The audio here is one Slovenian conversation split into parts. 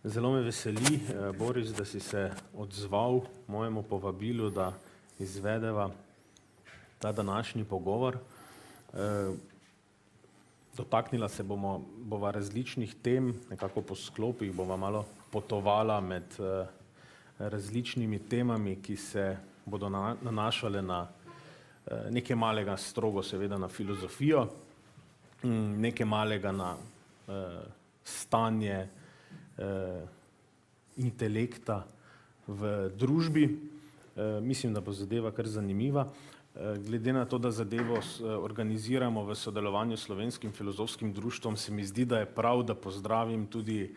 Zelo me veseli, Boris, da si se odzval mojemu povabilu, da izvedeva ta današnji pogovor. Dotaknila se bova različnih tem, nekako po sklopih bova malo potovala med različnimi temami, ki se bodo nanašale na nekaj malega strogo seveda na filozofijo, nekaj malega na stanje intelekta v družbi. Mislim, da bo zadeva kar zanimiva. Glede na to, da zadevo organiziramo v sodelovanju s Slovenskim filozofskim društvom, se mi zdi, da je prav, da pozdravim tudi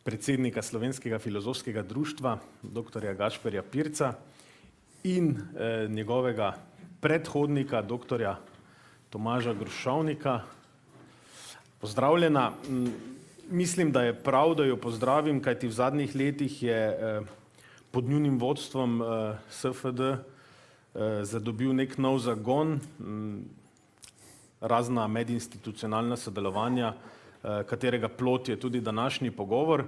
predsednika Slovenskega filozofskega društva, doktorja Gašperja Pirca in njegovega predhodnika, doktorja Tomaža Grušovnika. Pozdravljena. Mislim, da je prav, da jo pozdravim, kajti v zadnjih letih je pod njunim vodstvom SFD zadobil nek nov zagon, razna medinstitucionalna sodelovanja, katerega plod je tudi današnji pogovor.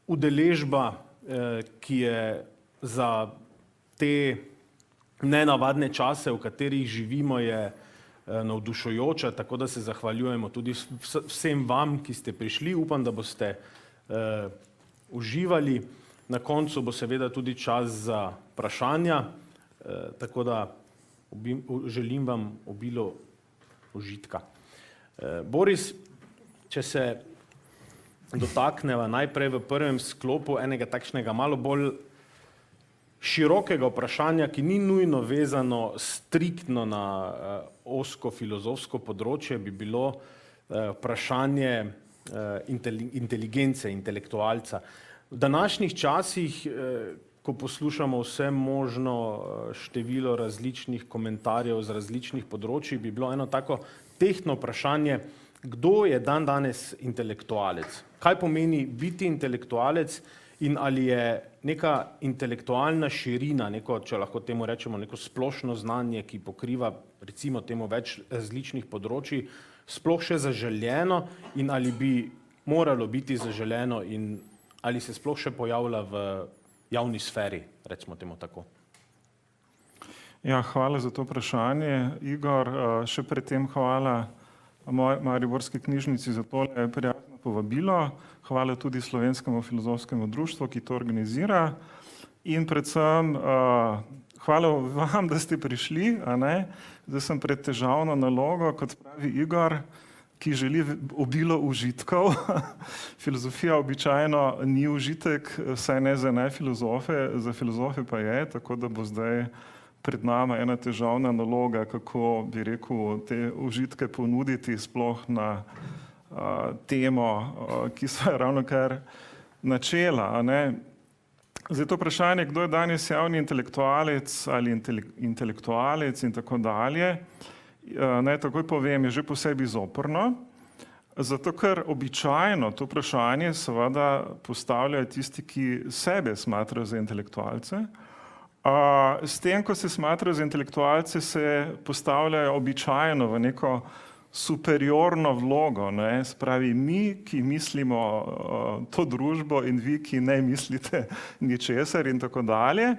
Udeležba, ki je za te nenavadne čase, v katerih živimo, je navdušujoča, tako da se zahvaljujemo tudi vsem vam, ki ste prišli. Upam, da boste uživali. Na koncu bo seveda tudi čas za vprašanja, tako da želim vam obilo užitka. Boris, če se dotakneva najprej v prvem sklopu enega takšnega malo bolj širokega vprašanja, ki ni nujno vezano striktno na ozko filozofsko področje, bi bilo vprašanje inteligence, intelektualca. V današnjih časih, ko poslušamo vse možno število različnih komentarjev z različnih področij, bi bilo eno tako tehtno vprašanje, kdo je dandanes intelektualec? Kaj pomeni biti intelektualec in ali je neka intelektualna širina, neko, če lahko temu rečemo, neko splošno znanje, ki pokriva recimo temu več različnih področij, sploh še zaželeno in ali bi moralo biti zaželeno in ali se sploh še pojavlja v javni sferi, recimo temu tako. Ja, hvala za to vprašanje, Igor. Še predtem hvala Mariborski knjižnici za tole prijazno povabilo. Hvala tudi Slovenskemu filozofskemu društvu, ki to organizira. In predvsem hvala vam, da ste prišli, a ne? Zdaj sem pred težavno nalogo, kot pravi Igor, ki želi obilo užitkov. Filozofija običajno ni užitek, saj ne za nefilozofe, za filozofe pa je, tako da bo zdaj pred nama ena težavna naloga, kako bi rekel te užitke ponuditi sploh na temo, ki so ravnokar načela, a ne. Zdaj to vprašanje, kdo je danes javni intelektualec ali intelektualec in tako dalje, naj takoj povem, je že po sebi zoprno, zato ker običajno to vprašanje seveda postavljajo tisti, ki sebe smatrajo za intelektualce. S tem, ko se smatrajo za intelektualce, se postavljajo običajno v neko superiorno vlogo, ne, spravi mi, ki mislimo to družbo in vi, ki ne mislite ničesar in tako dalje.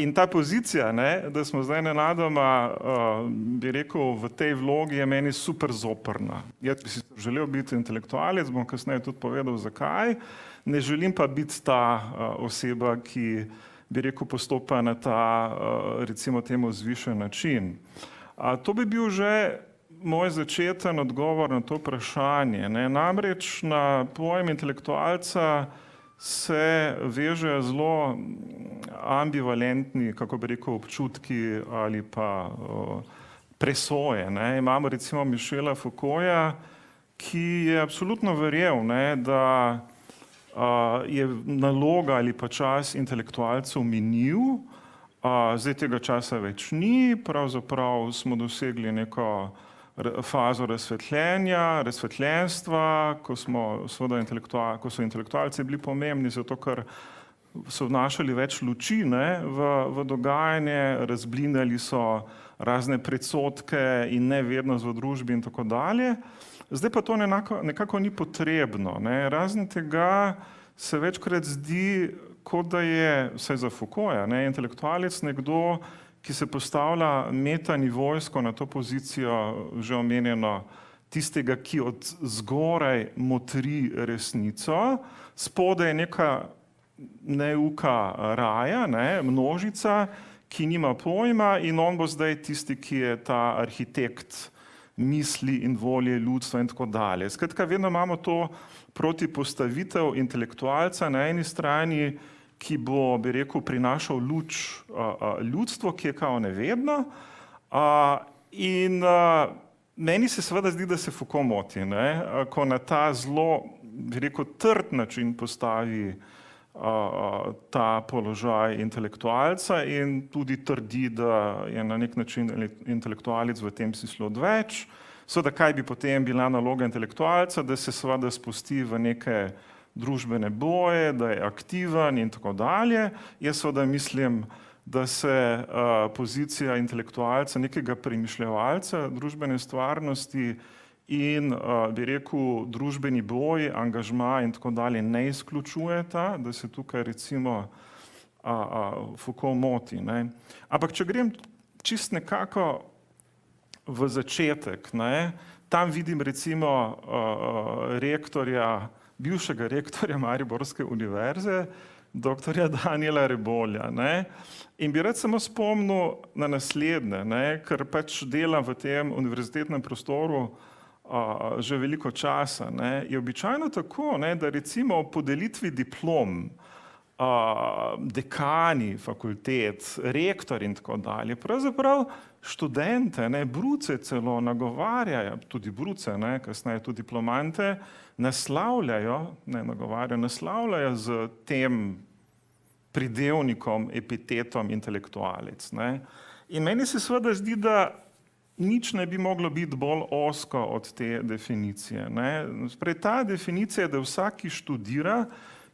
In ta pozicija, ne, da smo zdaj nenadoma, bi rekel, v tej vlogi je meni super zoprna. Jaz bi si želel biti intelektualec, bom kasneje tudi povedal, zakaj. Ne želim pa biti ta oseba, ki bi rekel, postopa na ta, recimo temu, vzvišen način. To bi bil že moj začeten odgovor na to vprašanje, ne. Namreč na pojem intelektualca se vežejo zelo ambivalentni, kako bi rekel, občutki ali pa presoje, ne. Imamo recimo Michela Foucaulta, ki je absolutno verjel, ne, da je naloga ali pa čas intelektualcev minil, zdaj tega časa več ni, pravzaprav smo dosegli neko fazo razsvetljenja, razsvetljenstva, ko so intelektualci bili pomembni, zato ker so vnašali več luči, ne, v dogajanje, razblinjali so razne predsodke in nevednost v družbi in tako dalje. Zdaj pa to nekako ni potrebno. Ne. Razen tega se večkrat zdi, kot da je, vsaj za Foucaulta, ne, intelektualec nekdo, ki se postavlja metanivojsko na to pozicijo, že omenjeno, tistega, ki od zgoraj motri resnico, spodaj je neka neuka raja, ne, množica, ki nima pojma in on bo zdaj tisti, ki je ta arhitekt misli in volje ljudstva in tako dalje. Skratka, vedno imamo to protipostavitev intelektualca na eni strani, ki bo, bi rekel, prinašal luč ljudstvo, ki je kao nevedno. Meni se seveda zdi, da se Foucault moti, ne? Ko na ta zelo, bi rekel, trd način postavi ta položaj intelektualca in tudi trdi, da je na nek način intelektualec v tem smislu odveč. Seveda, kaj bi potem bila naloga intelektualca, da se seveda spusti v neke družbene boje, da je aktiven in tako dalje. Jaz seveda mislim, da se pozicija intelektualca, nekega premišljevalca družbene stvarnosti in, bi rekel, družbeni boj, angažma in tako dalje ne izključujeta, da se tukaj recimo Foucault moti. Ne. Ampak če grem čist nekako v začetek, ne, tam vidim recimo bivšega rektorja Mariborske univerze, doktorja Danijela Rebolja. Ne. In bi rad samo spomnil na naslednje, ne, ker pač delam v tem univerzitetnem prostoru že veliko časa. Ne. Je običajno tako, ne, da recimo o podelitvi diplom dekani fakultet, rektor in tako dalje, pravzaprav študente, ne, bruce celo nagovarjajo, tudi bruce, ne, kasneje tudi diplomante, naslavljajo z tem pridevnikom, epitetom intelektualec. Ne. In meni se seveda zdi, da nič ne bi moglo biti bolj ozko od te definicije. Ne. Sprej, ta definicija, da vsak, ki študira,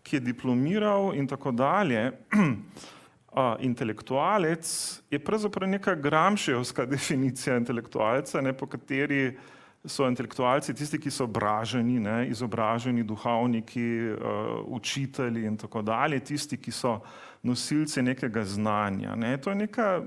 ki je diplomiral in tako dalje, intelektualec, je pravzaprav neka Gramscijevska definicija intelektualca, ne, po kateri so intelektualci tisti, ki so obraženi, ne, izobraženi duhovniki, učitelji in tako dalje, tisti, ki so nosilci nekega znanja. Ne. To je neka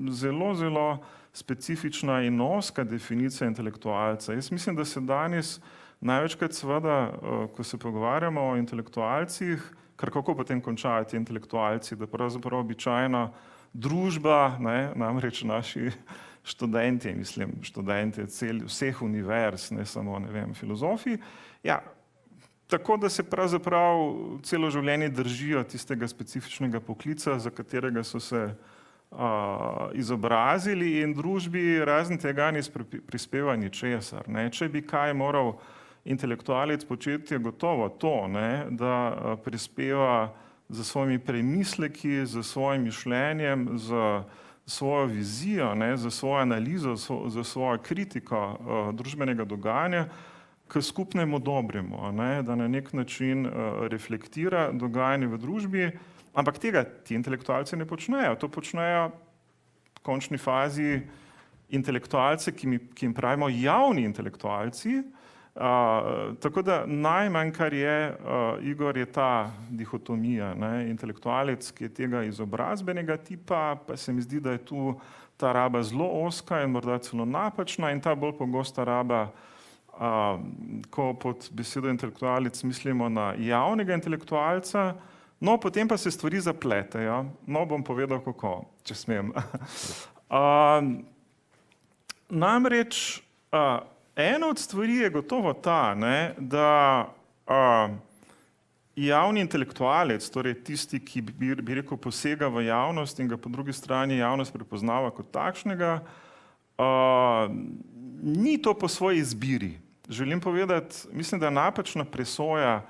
zelo, zelo specifična in ozka definicija intelektualca. Jaz mislim, da se danes največkrat seveda, ko se pogovarjamo o intelektualcih, kar kako potem končajo ti intelektualci, da pravzaprav običajna družba, ne, namreč naši študenti, mislim, študenti vseh univerz, ne samo, ne vem, filozofi, ja, tako da se pravzaprav celo življenje držijo tistega specifičnega poklica, za katerega so se izobrazili in družbi razen tega ne prispeva ničesar. Ne. Če bi kaj moral intelektualec početi, je gotovo to, ne, da prispeva z svojimi premisleki, z svojim mišljenjem, z svojo vizijo, ne, z svojo analizo, z svojo kritiko družbenega dogajanja k skupnemu dobremu, ne, da na nek način reflektira dogajanje v družbi, ampak tega ti intelektualci ne počnejo. To počnejo v končni fazi intelektualci, ki jim pravimo javni intelektualci. Tako da najmanj, kar je, Igor, je ta dihotomija, ne, intelektualec, ki je tega izobrazbenega tipa, pa se mi zdi, da je tu ta raba zelo ozka in morda celo napačna in ta bolj pogosta raba, ko pod besedo intelektualec mislimo na javnega intelektualca, no, potem pa se stvari zapletejo. No, bom povedal kako, če smem. Namreč, ena od stvari je gotovo ta, ne, da javni intelektualec, torej tisti, ki bi rekel posega v javnost in ga po drugi strani javnost prepoznava kot takšnega, ni to po svoji izbiri. Želim povedati, mislim, da je napačna presoja,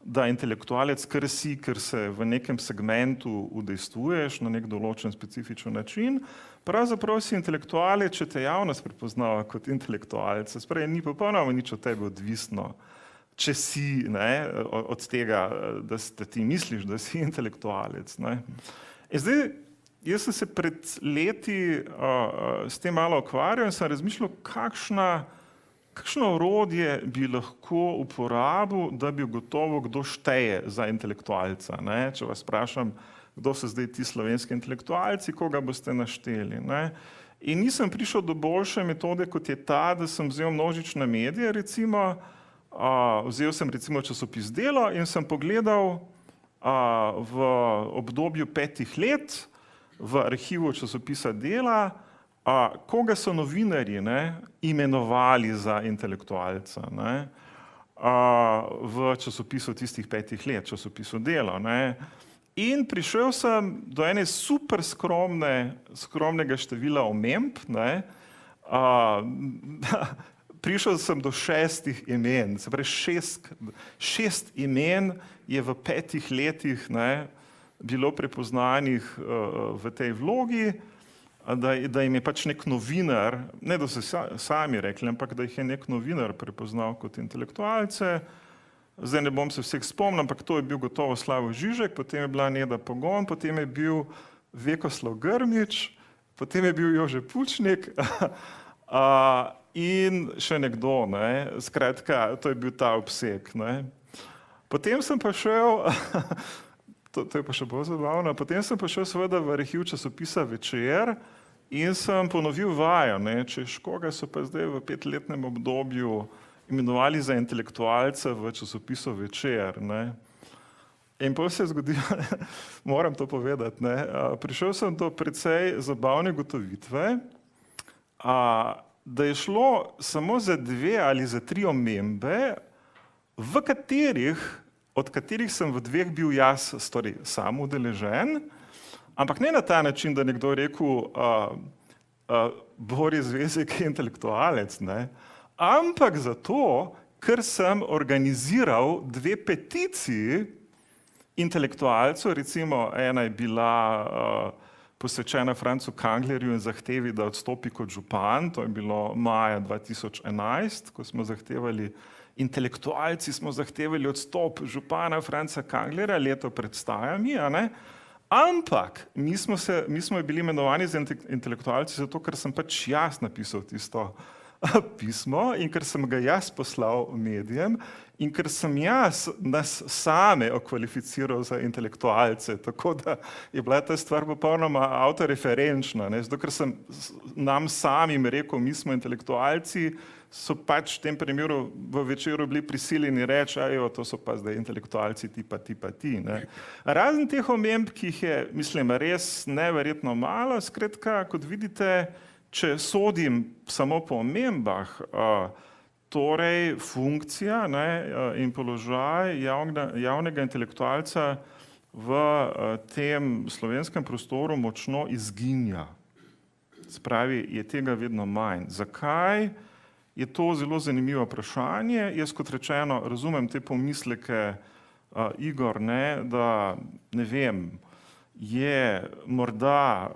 da intelektualec kar si, ker se v nekem segmentu udejstvuješ na nek določen specifičen način, pravzaprav si intelektualec, če te javnost prepoznava kot intelektualca. Sprej, ni popolnoma nič od tebe odvisno, če si, ne, od tega, da ti misliš, da si intelektualec. Ne. Zdaj, jaz sem se pred leti s tem malo ukvarjal in sem razmišljal, kakšno orodje bi lahko uporabil, da bi gotovo, kdo šteje za intelektualca. Ne? Če vas vprašam, kdo so zdaj ti slovenski intelektualci, koga boste našteli. Ne? In nisem prišel do boljše metode, kot je ta, da sem vzel množične medije, recimo, vzel sem recimo časopis Delo in sem pogledal v obdobju 5 let v arhivu časopisa Dela, koga so novinarji imenovali za intelektualca v časopisu tistih 5 let, časopisu Delo. In prišel sem do ene super skromnega števila omemb. Prišel sem do 6 imen, se pravi 6 imen je v 5 letih bilo prepoznanih v tej vlogi, da jim je pač nek novinar, ne da so sami rekli, ampak da jih je nek novinar prepoznal kot intelektualce. Zdaj ne bom se vseh spomnil, ampak to je bil gotovo Slavoj Žižek, potem je bila Neda Pogon, potem je bil Vekoslav Grmič, potem je bil Jože Pučnik in še nekdo. Skratka, to je bil ta obseg. Potem sem pa šel, to je pa še bolj zabavno, potem sem pa šel seveda v arhiv časopisa Večer in sem ponovil vajo, češ koga so pa zdaj v 5-letnem obdobju imenovali za intelektualca v časopisu Večer. In potem se je zgodilo, moram to povedati, prišel sem do precej zabavne ugotovitve, da je šlo samo za 2 ali za 3 omembe, od katerih sem v 2 bil jaz sam udeležen, ampak ne na ta način, da nekdo rekel, Boris Zvezek je intelektualec, ampak zato, ker sem organiziral 2 peticiji intelektualcev, recimo ena je bila posvečena Francu Kanglerju in zahtevi, da odstopi kot župan, to je bilo maja 2011, ko smo zahtevali, intelektualci smo zahtevali odstop župana Franca Kanglerja leto pred stajami, ampak mi smo bili imenovani za intelektualci zato, ker sem pač jaz napisal tisto pismo in ker sem ga jaz poslal medijem in ker sem jaz nas same okvalificiral za intelektualce, tako da je bila ta stvar popolnoma avtoreferenčna. Zato, ker sem nam samim rekel, mi smo intelektualci, so pač v tem primeru v Večeru bili prisiljeni reči, to so pa zdaj intelektualci ti pa ti. Razen teh omemb, ki jih je, mislim, res neverjetno malo, skratka, kot vidite, če sodim samo po omembah, torej funkcija in položaj javnega intelektualca v tem slovenskem prostoru močno izginja. Spravi, je tega vedno manj. Zakaj? Je to zelo zanimivo vprašanje. Jaz, kot rečeno, razumem te pomisleke, Igor, da ne vem, je morda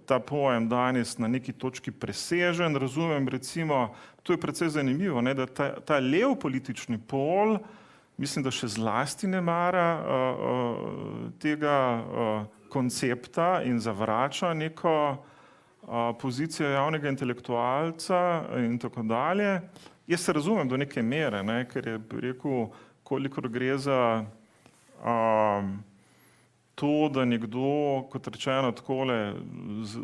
ta pojem danes na neki točki presežen. Razumem recimo, to je precej zanimivo, da ta lev politični pol, mislim, da še zlasti ne mara tega koncepta in zavrača neko pozicijo javnega intelektualca in tako dalje. Jaz se razumem do neke mere, ker je rekel, kolikor gre za to, da nekdo, kot rečeno, takole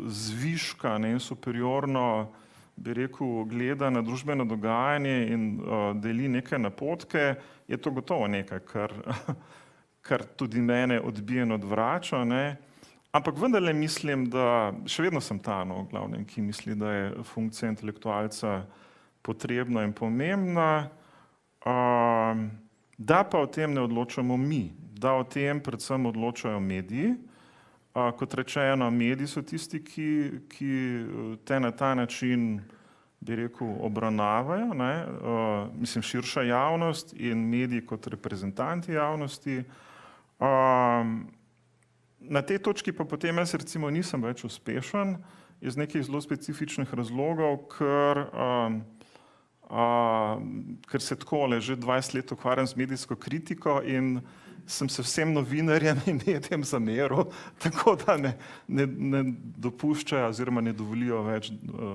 zviška in superiorno, bi rekel, gleda na družbeno dogajanje in deli neke napotke, je to gotovo nekaj, kar tudi mene odbije in odvrača. Ampak vendarle mislim, da še vedno sem ta, glavnem, ki misli, da je funkcija intelektualca potrebna in pomembna, da pa o tem ne odločamo mi, da o tem predvsem odločajo mediji. Kot rečeno, mediji so tisti, ki te na ta način, bi rekel, obravnavajo, mislim, širša javnost in mediji kot reprezentanti javnosti. Na tej točki pa potem jaz recimo nisem več uspešen iz nekih zelo specifičnih razlogov, ker se takole že 20 let ukvarjam z medijsko kritiko in sem se vsem novinarjem in medijem zameril, tako da ne dopuščajo oziroma ne dovolijo več,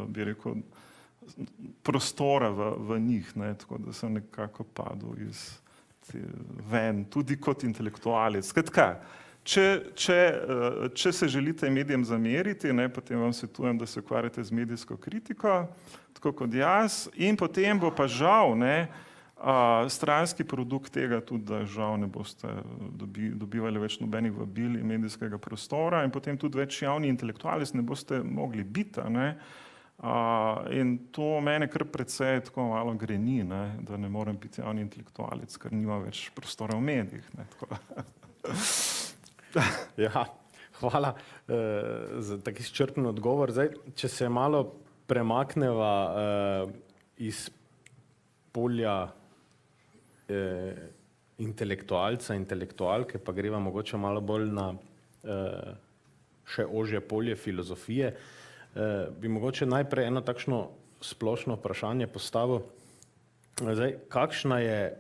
bi rekel, prostora v njih, ne, tako da sem nekako padel ven, tudi kot intelektualec. Skratka, če se želite medijem zameriti, ne, potem vam svetujem, da se ukvarjate z medijsko kritiko, tako kot jaz, in potem bo pa žal, ne, stranski produkt tega tudi, da žal ne boste dobivali več nobenih vabil in medijskega prostora in potem tudi več javni intelektualec ne boste mogli biti, ne. In to mene kar precej tako malo greni, ne, da ne morem biti javni intelektualec, ker nima več prostora v medijih, ne, tako. Ja, hvala za tak izčrpen odgovor. Zdaj, če se malo premakneva iz polja intelektualca, intelektualke, pa greva mogoče malo bolj na še ožje polje filozofije, bi mogoče najprej eno takšno splošno vprašanje postavil. Zdaj, kakšna je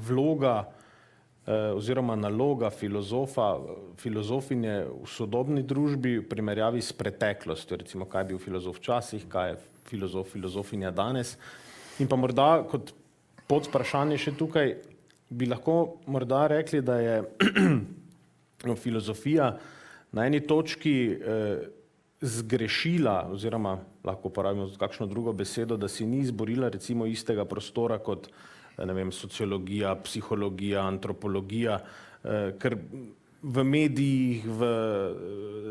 vloga oziroma naloga filozofinje v sodobni družbi v primerjavi s preteklostjo, recimo kaj je bil filozof včasih, kaj je filozofinja danes. In pa morda kot podvprašanje še tukaj bi lahko morda rekli, da je filozofija na eni točki zgrešila, oziroma lahko uporabimo kakšno drugo besedo, da si ni izborila recimo istega prostora kot ne vem, sociologija, psihologija, antropologija, ker v medijih, v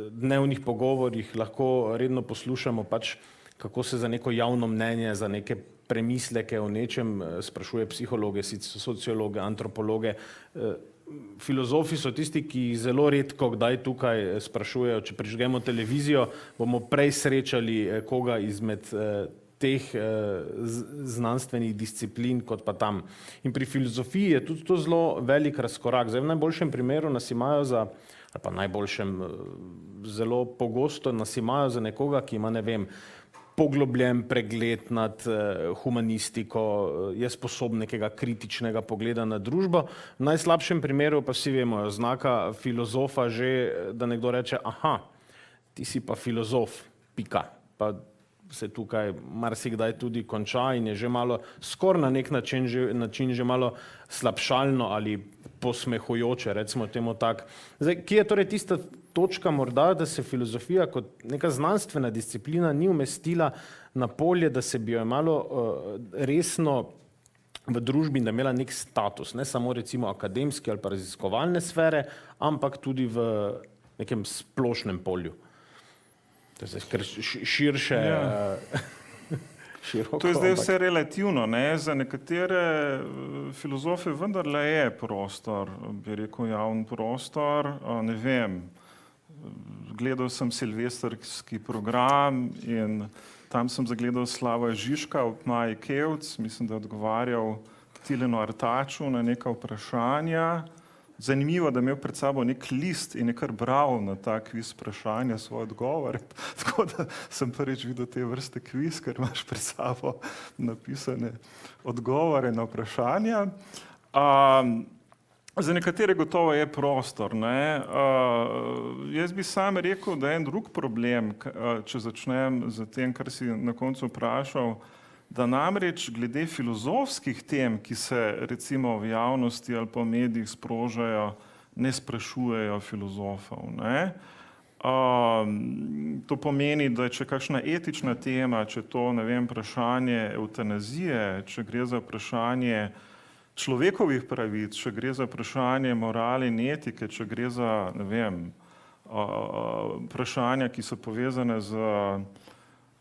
dnevnih pogovorih lahko redno poslušamo pač, kako se za neko javno mnenje, za neke premisleke o nečem sprašuje psihologe, sociologe, antropologe. Filozofi so tisti, ki zelo redko kdaj tukaj sprašujejo, če prižgemo televizijo, bomo prej srečali koga izmed teh znanstvenih disciplin kot pa tam. In pri filozofiji je tudi to zelo velik razkorak. Zdaj v najboljšem primeru nas imajo za, ali pa najboljšem, zelo pogosto nas imajo za nekoga, ki ima, ne vem, poglobljen pregled nad humanistiko, je sposoben nekega kritičnega pogleda na družbo. V najslabšem primeru pa vsi vemo, znaka filozofa že, da nekdo reče, aha, ti si pa filozof, pika. Pa se tukaj marsikdaj tudi konča in je že malo, skoraj na nek način že malo slabšalno ali posmehujoče, recimo temu tak. Zdaj, kje je torej tista točka morda, da se filozofija kot neka znanstvena disciplina ni umestila na polje, da se bi jo malo resno v družbi in da imela nek status, ne samo recimo akademski ali pa raziskovalne sfere, ampak tudi v nekem splošnem polju. To je ker širše, široko. To je zdaj vse relativno, ne? Za nekatere filozofe vendarle je prostor, bi rekel javni prostor, ne vem, gledal sem silvestrski program in tam sem zagledal Slava Žižka ob Maji Kevc, mislim, da je odgovarjal Tilenu Artaču na neka vprašanja. Zanimivo, da je imel pred sabo nek list in je kar bral na ta kviz vprašanja svoje odgovore. Tako da sem prvič videl te vrste kviz, ker imaš pred sabo napisane odgovore na vprašanja. Za nekatere gotovo je prostor, ne. Jaz bi sam rekel, da je en drug problem, če začnem z tem, kar si na koncu vprašal, da namreč glede filozofskih tem, ki se recimo v javnosti ali pa v medijih sprožajo, ne sprašujejo filozofov, ne. To pomeni, da če kakšna etična tema, če to, ne vem, vprašanje evtanazije, če gre za vprašanje človekovih pravic, če gre za vprašanje morale in etike, če gre za, ne vem, vprašanja, ki so povezane z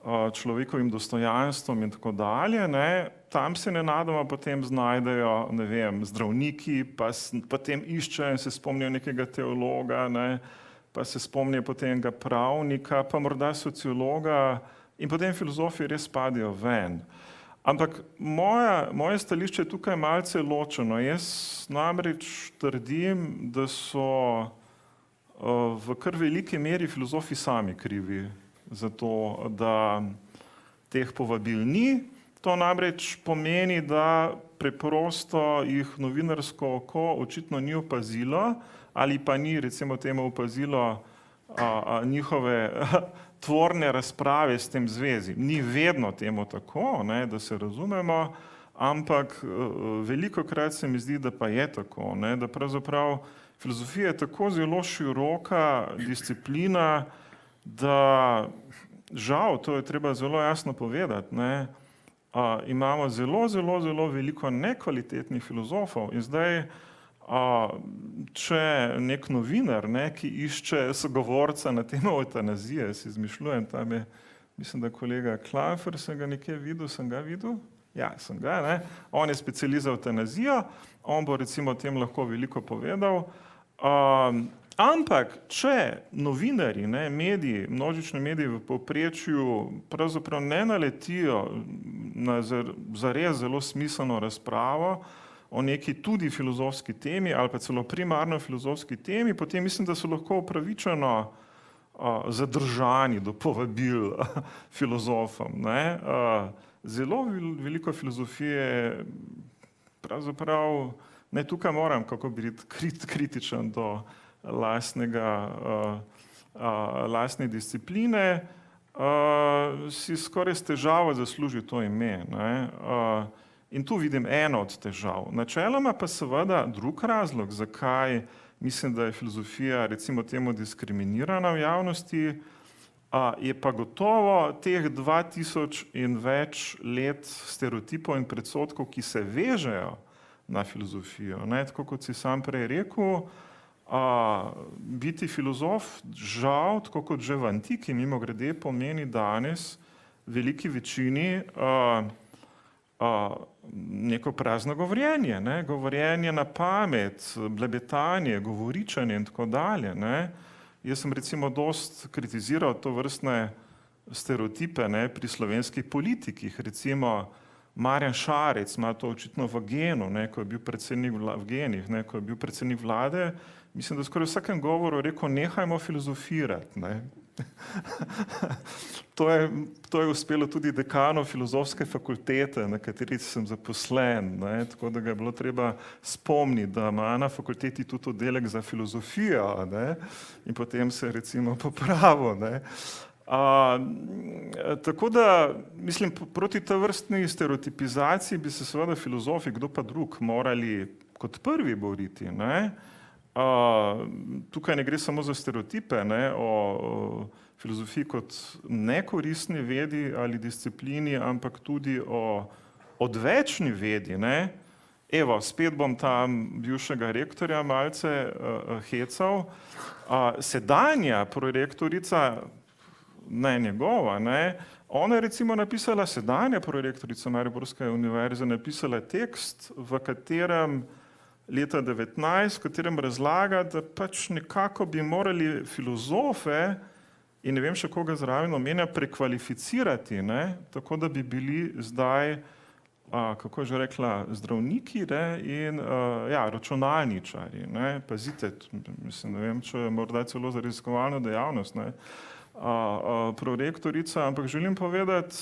človekovim dostojanstvom in tako dalje, ne, tam se nenadoma potem znajdejo, ne vem, zdravniki, pa potem iščejo in se spomnijo nekega teologa, ne, pa se spomnijo potem enega pravnika, pa morda sociologa in potem filozofi res padijo ven. Ampak moje stališče je tukaj malce ločeno. Jaz namreč trdim, da so v kar veliki meri filozofi sami krivi za to, da teh povabil ni. To namreč pomeni, da preprosto jih novinarsko oko očitno ni opazilo ali pa ni recimo temu opazilo njihove tvorne razprave s tem zvezi. Ni vedno temu tako, ne, da se razumemo, ampak velikokrat se mi zdi, da pa je tako, ne, da pravzaprav filozofija je tako zelo široka disciplina, da žal, to je treba zelo jasno povedati, ne, imamo zelo veliko nekvalitetnih filozofov in zdaj, če nek novinar, ne, ki išče sogovorca na temo eutanazije, si izmišljujem, tam je, mislim, da kolega Klafer, sem ga nekje videl, sem ga videl? Ja, sem ga, ne. On je specializt za eutanazijo, on bo recimo o tem lahko veliko povedal. Ampak, če novinarji, ne, mediji, množični mediji v povprečju pravzaprav ne naletijo na zares zelo smiselno razpravo o neki tudi filozofski temi ali pa celo primarno filozofski temi, potem mislim, da so lahko upravičeno zadržani do povabil filozofom, ne. Zelo veliko filozofije, pravzaprav, ne, tukaj moram, kako bi biti kritičen do lastne discipline, si skoraj s težavo zasluži to ime, ne. In tu vidim eno od težav. Načeloma pa seveda drug razlog, zakaj mislim, da je filozofija recimo temu diskriminirana v javnosti, je pa gotovo teh 2000 in več let stereotipov in predsodkov, ki se vežejo na filozofijo, ne, tako kot si sam prej rekel, biti filozof žal, tako kot že v antiki, mimogrede, pomeni danes veliki večini neko prazno govorjenje, ne, govorjenje na pamet, blebetanje, govoričanje in tako dalje, ne. Jaz sem recimo dost kritiziral to vrstne stereotipe, ne, pri slovenskih politikih, recimo Marjan Šarec ima to očitno v genu, ne, ko je bil predsednik v genih, ne, ko je bil predsednik vlade, mislim, da skoraj v vsakem govoru rekel, nehajmo filozofirati, ne. To je uspelo tudi dekanu filozofske fakultete, na kateri sem zaposlen, ne, tako da ga je bilo treba spomniti, da ima na fakulteti tudi oddelek za filozofijo, ne, in potem se recimo popravil, ne. Tako da, mislim, proti tej vrstni stereotipizaciji bi se seveda filozofi, kdo pa drug, morali kot prvi boriti, ne. Tukaj ne gre samo za stereotipe, ne, o filozofiji kot nekoristni vedi ali disciplini, ampak tudi o odvečni vedi, ne. Evo, spet bom tam bivšega rektorja malce hecal. Sedanja prorektorica, ne njegova, ne, ona je recimo napisala, sedanja prorektorica Mariborske univerze, napisala tekst, v katerem leta 19, v katerem razlaga, da pač nekako bi morali filozofe in ne vem še koga zraven omenja prekvalificirati, ne, tako da bi bili zdaj, kako je že rekla, zdravniki, ne, in ja, računalničarji, ne, pazite, mislim, ne vem, če je morda celo za raziskovalno dejavnost, ne, prorektorica, ampak želim povedati,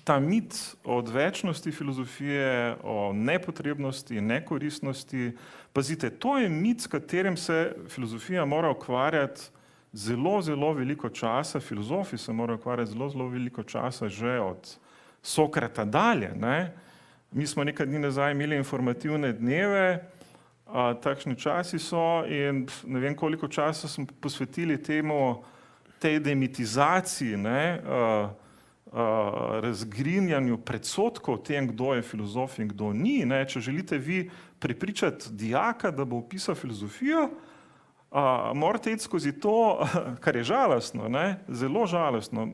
ta mit o odvečnosti filozofije, o nepotrebnosti, nekoristnosti, pazite, to je mit, s katerim se filozofija mora ukvarjati zelo veliko časa, filozofi se morajo ukvarjati zelo veliko časa že od Sokrata dalje, ne. Mi smo nekaj dni nazaj imeli informativne dneve, takšni časi so in ne vem koliko časa smo posvetili temu, tej demitizaciji, ne, razgrinjanju predsodkov o tem, kdo je filozof in kdo ni, ne. Če želite vi prepričati dijaka, da bo vpisal filozofijo, morate iti skozi to, kar je žalostno, ne, zelo žalostno,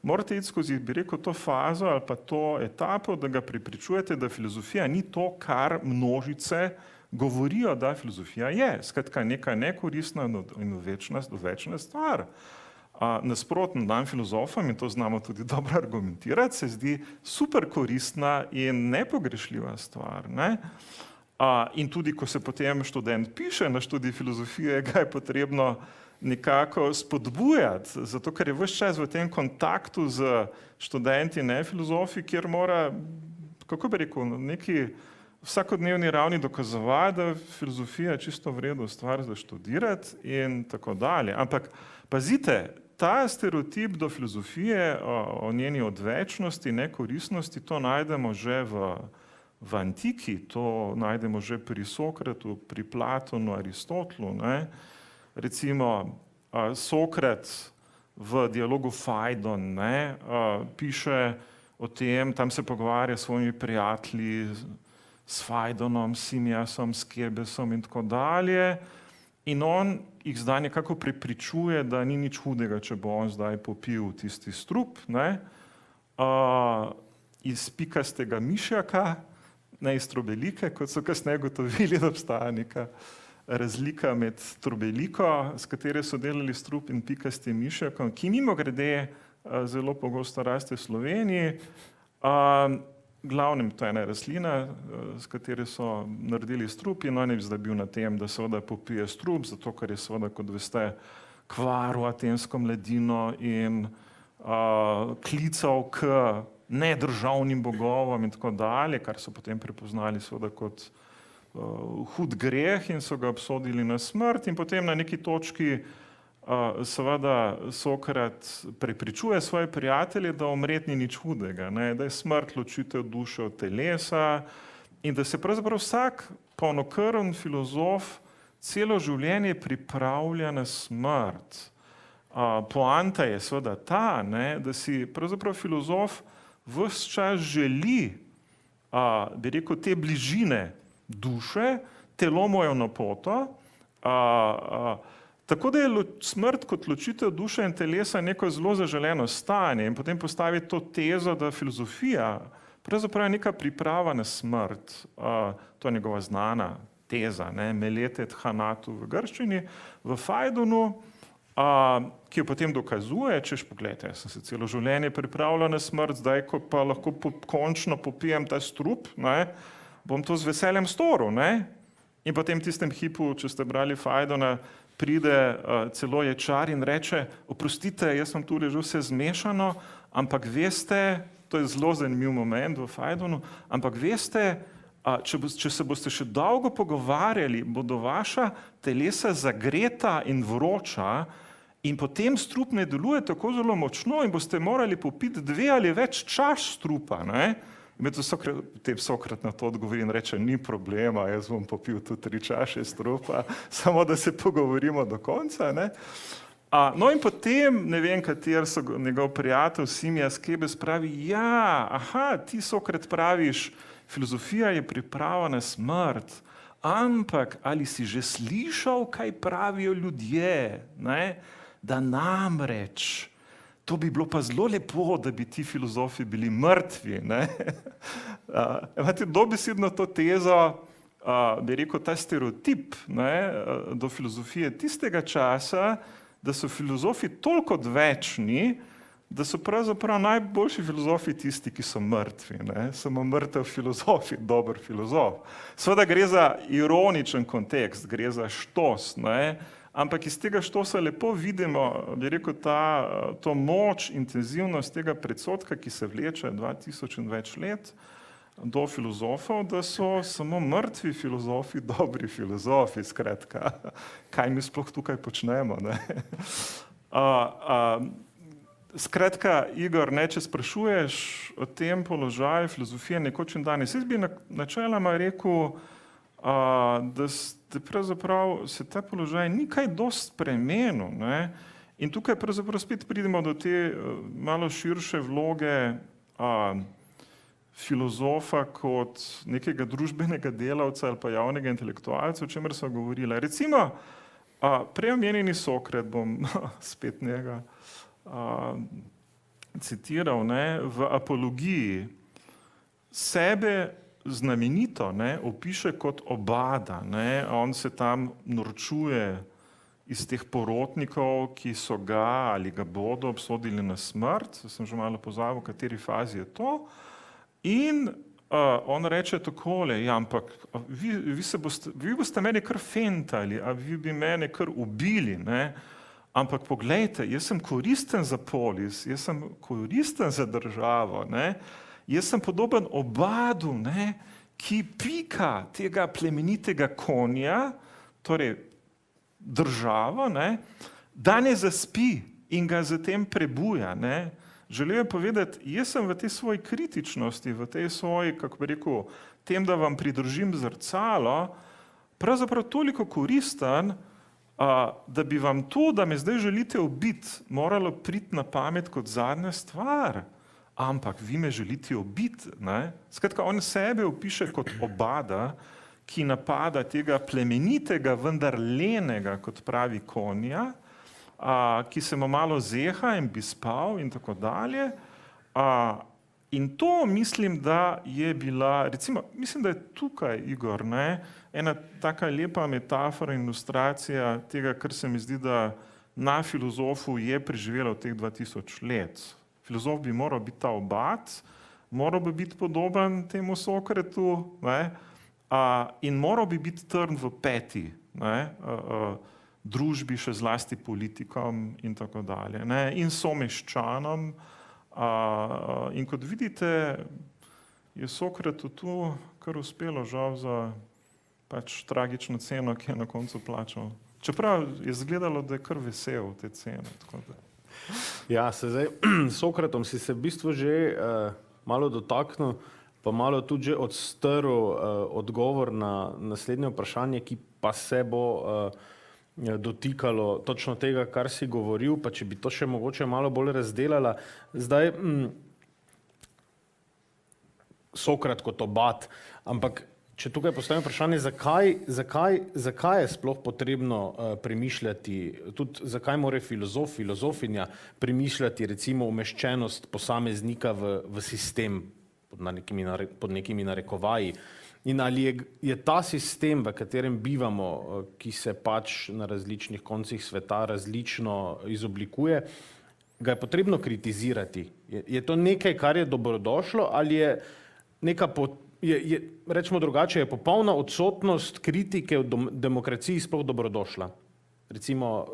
morate iti skozi, bi rekel, to fazo ali pa to etapo, da ga prepričujete, da filozofija ni to, kar množice govorijo, da filozofija je. Skratka, neka nekoristna in odvečna stvar. Nasprotno nam filozofom, in to znamo tudi dobro argumentirati, se zdi super koristna in nepogrešljiva stvar, ne. In tudi, ko se potem študent piše na študij filozofije, ga je potrebno nekako spodbujati, zato ker je ves čas v tem kontaktu z študenti, ne filozofi, kjer mora, kako bi rekel, na neki vsakodnevni ravni dokazovati, da filozofija je čisto v redu stvar za študirati in tako dalje. Ampak pazite, ta stereotip do filozofije o njeni odvečnosti, nekoristnosti, to najdemo že v antiki, to najdemo že pri Sokratu, pri Platonu, Aristotelu. Ne? Recimo Sokrat v dialogu Fajdon piše o tem, tam se pogovarja s svojimi prijatelji, s Fajdonom, Simijasom, Skebesom in tako dalje. In on jih zdaj nekako prepričuje, da ni nič hudega, če bo on zdaj popil tisti strup, iz pikastega mišjaka, ne iz trobelike, kot so kasneje gotovili, da obstaja neka razlika med trobeliko, s katere so delali strup, in pikastim mišjakom, ki mimogrede zelo pogosto raste v Sloveniji. Glavnem, to je ena rastlina, s katere so naredili strup, in on je zdaj bil na tem, da seveda popije strup, zato ker je seveda, kot veste, kvaril atensko mladino in klical k nedržavnim bogovom in tako dalje, kar so potem prepoznali seveda kot hud greh in so ga obsodili na smrt. In potem na neki točki seveda Sokrat prepričuje svoje prijatelje, da umret ni nič hudega, da je smrt ločitev duše od telesa in da se pravzaprav vsak polnokrvni filozof celo življenje pripravlja na smrt. Poanta je seveda ta, da si pravzaprav filozof ves čas želi, bi rekel, te bližine duše, telo mu je v napoto, tako da je smrt kot ločitev duše in telesa neko zelo zaželeno stanje, in potem postavi to tezo, da filozofija pravzaprav je neka priprava na smrt. To je njegova znana teza, meletet hanatu v grščini, v Fajdonu, ki jo potem dokazuje, češ pogledajte, jaz sem se celo življenje pripravljal na smrt, zdaj ko pa lahko končno popijem ta strup, bom to z veseljem storil. In potem v tistem hipu, če ste brali Fajdona, pride celo ječar in reče, oprostite, jaz sem tu že vse zmešano, ampak veste, to je zelo zanimiv moment v Fajdonu, ampak veste, če se boste še dolgo pogovarjali, bodo vaša telesa zagreta in vroča in potem strup ne deluje tako zelo močno in boste morali popiti 2 ali več čaš strupa. In potem Sokrat na to odgovori in reče, ni problema, jaz bom popil tudi 3 čaše strupa, samo da se pogovorimo do konca. No in potem, ne vem, kater so njegov prijatelj Simijas Skebes pravi, ti Sokrat praviš, filozofija je priprava na smrt, ampak ali si že slišal, kaj pravijo ljudje, da namreč to bi bilo pa zelo lepo, da bi ti filozofi bili mrtvi. Imate dobesedno to tezo, bi rekel, ta stereotip do filozofije tistega časa, da so filozofi toliko odvečni, da so pravzaprav najboljši filozofi tisti, ki so mrtvi. Samo mrtev filozof je dober filozof. Seveda gre za ironičen kontekst, gre za štos, ampak iz tega štosa lepo vidimo, bi rekel, to moč, intenzivnost tega predsodka, ki se vleče 2000 in več let do filozofov, da so samo mrtvi filozofi dobri filozofi, skratka. Kaj mi sploh tukaj počnemo? Skratka, Igor, če sprašuješ o tem položaju filozofije nekoč in danes, jaz bi načeloma rekel, da pravzaprav se ta položaj ni kaj dosti spremenil. In tukaj pravzaprav spet pridemo do te malo širše vloge filozofa kot nekega družbenega delavca ali pa javnega intelektualca, o čemer so govorili. Recimo, prej omenjeni Sokrat, bom spet njega citiral, v Apologiji sebe znamenito opiše kot obada. On se tam norčuje iz teh porotnikov, ki so ga ali ga bodo obsodili na smrt. Sem že malo pozabil, v kateri fazi je to. In on reče takole, ampak vi boste mene kar fentali, a vi bi mene kar ubili. Ampak poglejte, jaz sem koristen za polis, jaz sem koristen za državo. Jaz sem podoben obadu, ki pika tega plemenitega konja, torej državo, da ne zaspi in ga zatem prebuja. Ne? Želel je povedati, jaz sem v tej svoji kritičnosti, v tej svoji, kako bi rekel, tem, da vam pridržim zrcalo, pravzaprav toliko koristen, da bi vam to, da me zdaj želite ubiti, moralo priti na pamet kot zadnja stvar. Ampak vi me želite ubiti. Skratka, on sebe opiše kot obada, ki napada tega plemenitega, vendar lenega, kot pravi konja, ki se mu malo zeha in bi spal in tako dalje. In to mislim, da je bila, recimo, mislim, da je tukaj, Igor, ena taka lepa metafora in ilustracija tega, kar se mi zdi, da na filozofu je preživelo teh 2000 let. Filozof bi moral biti ta obad, moral bi biti podoben temu Sokratu, in moral bi biti trn v peti, družbi, še zlasti politikom in tako dalje, in someščanom. In kot vidite, je Sokratu tu kar uspelo, žal za pač tragično ceno, ki je na koncu plačal. Čeprav je izgledalo, da je kar vesel te cene. Ja, zdaj Sokratom si se v bistvu že malo dotaknil, pa malo tudi že odstrl odgovor na naslednje vprašanje, ki pa se bo dotikalo točno tega, kar si govoril, pa če bi to še mogoče malo bolj razdelala. Zdaj, Sokrat kot obad, ampak če tukaj postavim vprašanje, zakaj je sploh potrebno premišljati, tudi zakaj mora filozof, filozofinja premišljati recimo umeščenost posameznika v sistem pod nekimi narekovaji. In ali je ta sistem, v katerem bivamo, ki se pač na različnih koncih sveta različno izoblikuje, ga je potrebno kritizirati? Je to nekaj, kar je dobrodošlo, ali je neka, rečemo drugače, je popolna odsotnost kritike v demokraciji sploh dobrodošla? Recimo,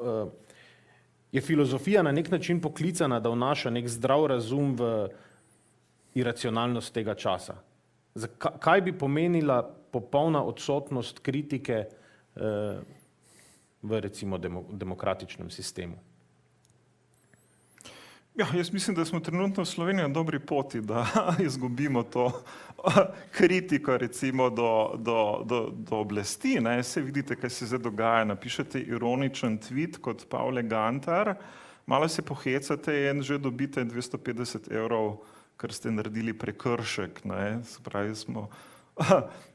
je filozofija na nek način poklicana, da vnaša nek zdrav razum v iracionalnost tega časa? Kaj bi pomenila popolna odsotnost kritike v recimo demokratičnem sistemu? Ja, jaz mislim, da smo trenutno v Sloveniji na dobri poti, da izgubimo to kritiko recimo do oblasti. Se vidite, kaj se zdaj dogaja. Napišete ironičen tweet kot Pavle Gantar, malo se pohecate in že dobite 250 €, ker ste naredili prekršek. Se pravi,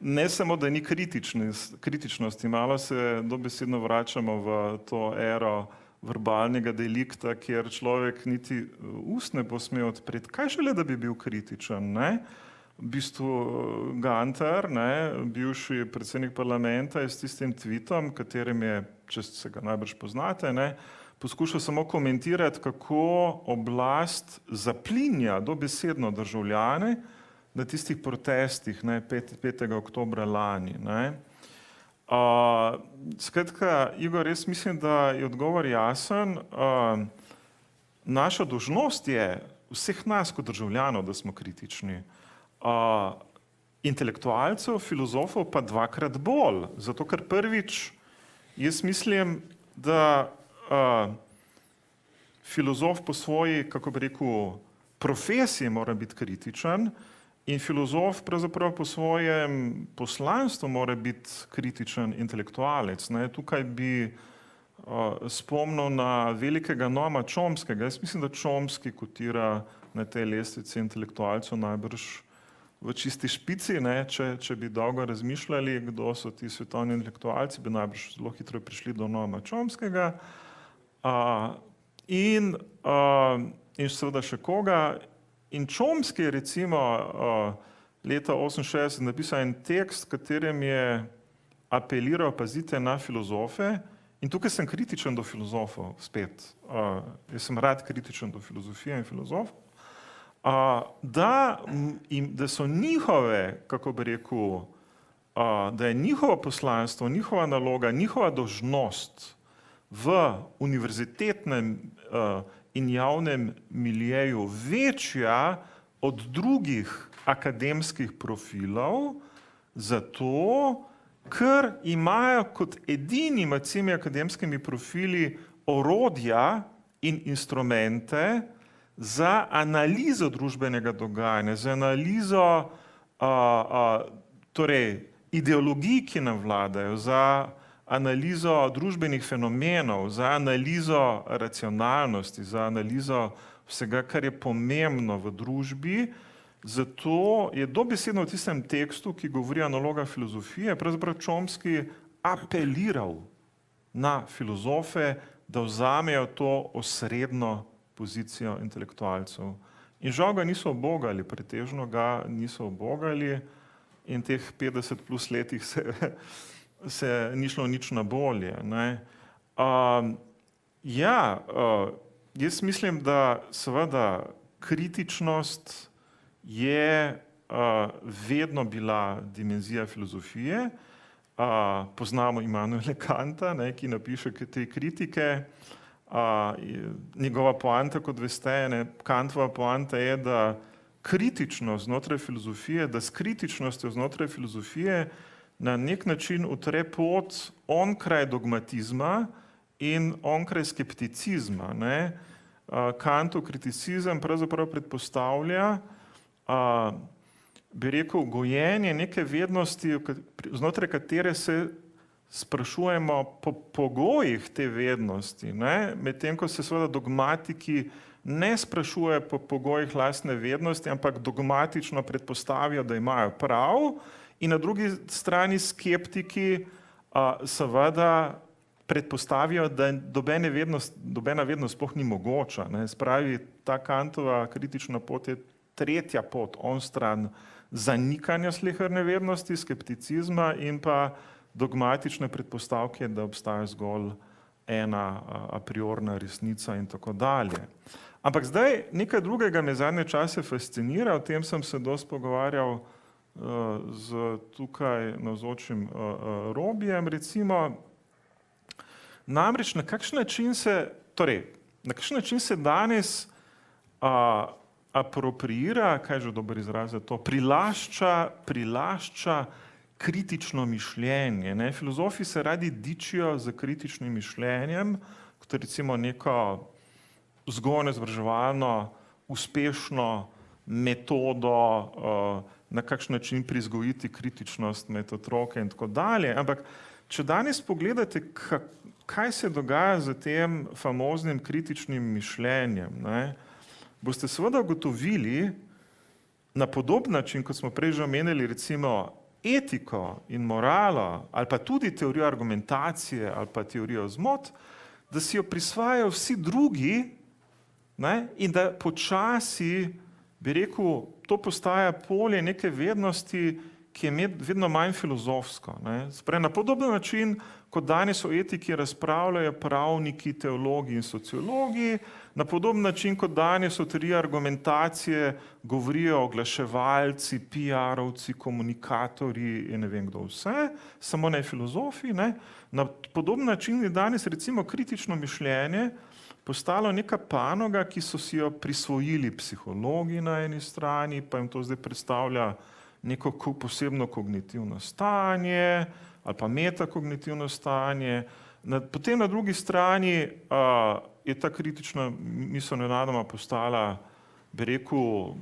ne samo, da ni kritičnosti, malo se dobesedno vračamo v to ero verbalnega delikta, kjer človek niti ust ne bo smel odpreti. Kaj šele, da bi bil kritičen? V bistvu Gantar, bivši predsednik parlamenta, je s tistim tweetom, katerim je, če se ga najbrž poznate, poskušal samo komentirati, kako oblast zaplinja dobesedno državljane na tistih protestih 5. oktobra lani. Skratka, Igor, jaz mislim, da je odgovor jasen. Naša dolžnost je vseh nas kot državljanov, da smo kritični. Intelektualcev, filozofov pa dvakrat bolj. Zato, ker prvič, jaz mislim, da filozof po svoji, kako bi rekel, profesiji mora biti kritičen in filozof pravzaprav po svojem poslanstvu mora biti kritičen intelektualec. Tukaj bi spomnil na velikega Noama Chomskega. Jaz mislim, da Chomsky kotira na tej lestvici intelektualcev najbrž v čisti špici. Če bi dolgo razmišljali, kdo so ti svetovni intelektualci, bi najbrž zelo hitro prišli do Noama Chomskega. In seveda še koga. In Chomsky je recimo leta 1968 napisal en tekst, katerem je apeliral, pazite, na filozofe. In tukaj sem kritičen do filozofov spet. Jaz sem rad kritičen do filozofije in filozofov. Da so njihove, kako bi rekel, da je njihovo poslanstvo, njihova naloga, njihova dolžnost v univerzitetnem in javnem miljeju večja od drugih akademskih profilov, zato, ker imajo kot edini med vsemi akademskimi profili orodja in instrumente za analizo družbenega dogajanja, za analizo torej ideologij, ki nam vladajo, za analizo družbenih fenomenov, za analizo racionalnosti, za analizo vsega, kar je pomembno v družbi. Zato je dobesedno v tistem tekstu, ki govori o nalogah filozofije, pravzaprav Chomsky apeliral na filozofe, da vzamejo to osrednjo pozicijo intelektualcev. In žal ga niso ubogali, pretežno ga niso ubogali in teh 50 plus letih se ni šlo nič na bolje. Jaz mislim, da seveda kritičnost je vedno bila dimenzija filozofije. Poznamo Immanuela Kanta, ki napiše te kritike. Njegova poanta, kot veste, Kantova poanta je, da kritičnost znotraj filozofije, da s kritičnostjo znotraj filozofije na nek način utre pot onkraj dogmatizma in onkraj skepticizma. Kantov kriticizem pravzaprav predpostavlja, bi rekel, gojenje neke vednosti, znotraj katere se sprašujemo po pogojih te vednosti, medtem ko se seveda dogmatiki ne sprašujejo po pogojih lastne vednosti, ampak dogmatično predpostavijo, da imajo prav, in na drugi strani skeptiki seveda predpostavijo, da nobena vednost sploh ni mogoča. Spravi, ta Kantova kritična pot je tretja pot, onstran zanikanja sleherne vednosti, skepticizma in pa dogmatične predpostavke, da obstaja zgolj ena a priorna resnica in tako dalje. Ampak zdaj nekaj drugega me zadnje čase fascinira, o tem sem se dosti pogovarjal z tukaj navzočim Robijem, recimo, namreč na kakšen način se danes apropriira, kaj je že dober izraz za to, prilašča kritično mišljenje. Filozofi se radi dičijo z kritičnim mišljenjem, kot recimo neko vzgojno-izobraževalno uspešno metodo, na kakšen način prizgojiti kritičnost med otroke in tako dalje. Ampak če danes pogledate, kaj se dogaja z tem famoznim kritičnim mišljenjem, boste seveda ugotovili na podoben način, kot smo prej že omenili, recimo etiko in moralo, ali pa tudi teorijo argumentacije, ali pa teorijo zmot, da si jo prisvajajo vsi drugi, in da počasi, bi rekel, to postaja polje neke vednosti, ki je vedno manj filozofsko. Na podoben način, kot danes o etiki razpravljajo pravniki, teologi in sociologi, na podoben način, kot danes o teoriji argumentacije govorijo oglaševalci, PR-ovci, komunikatorji in ne vem kdo vse, samo ne filozofi. Na podoben način je danes recimo kritično mišljenje postalo neka panoga, ki so si jo prisvojili psihologi na eni strani, pa jim to zdaj predstavlja neko posebno kognitivno stanje ali pa metakognitivno stanje. Potem na drugi strani je ta kritična misel nenadoma postala, bi rekel,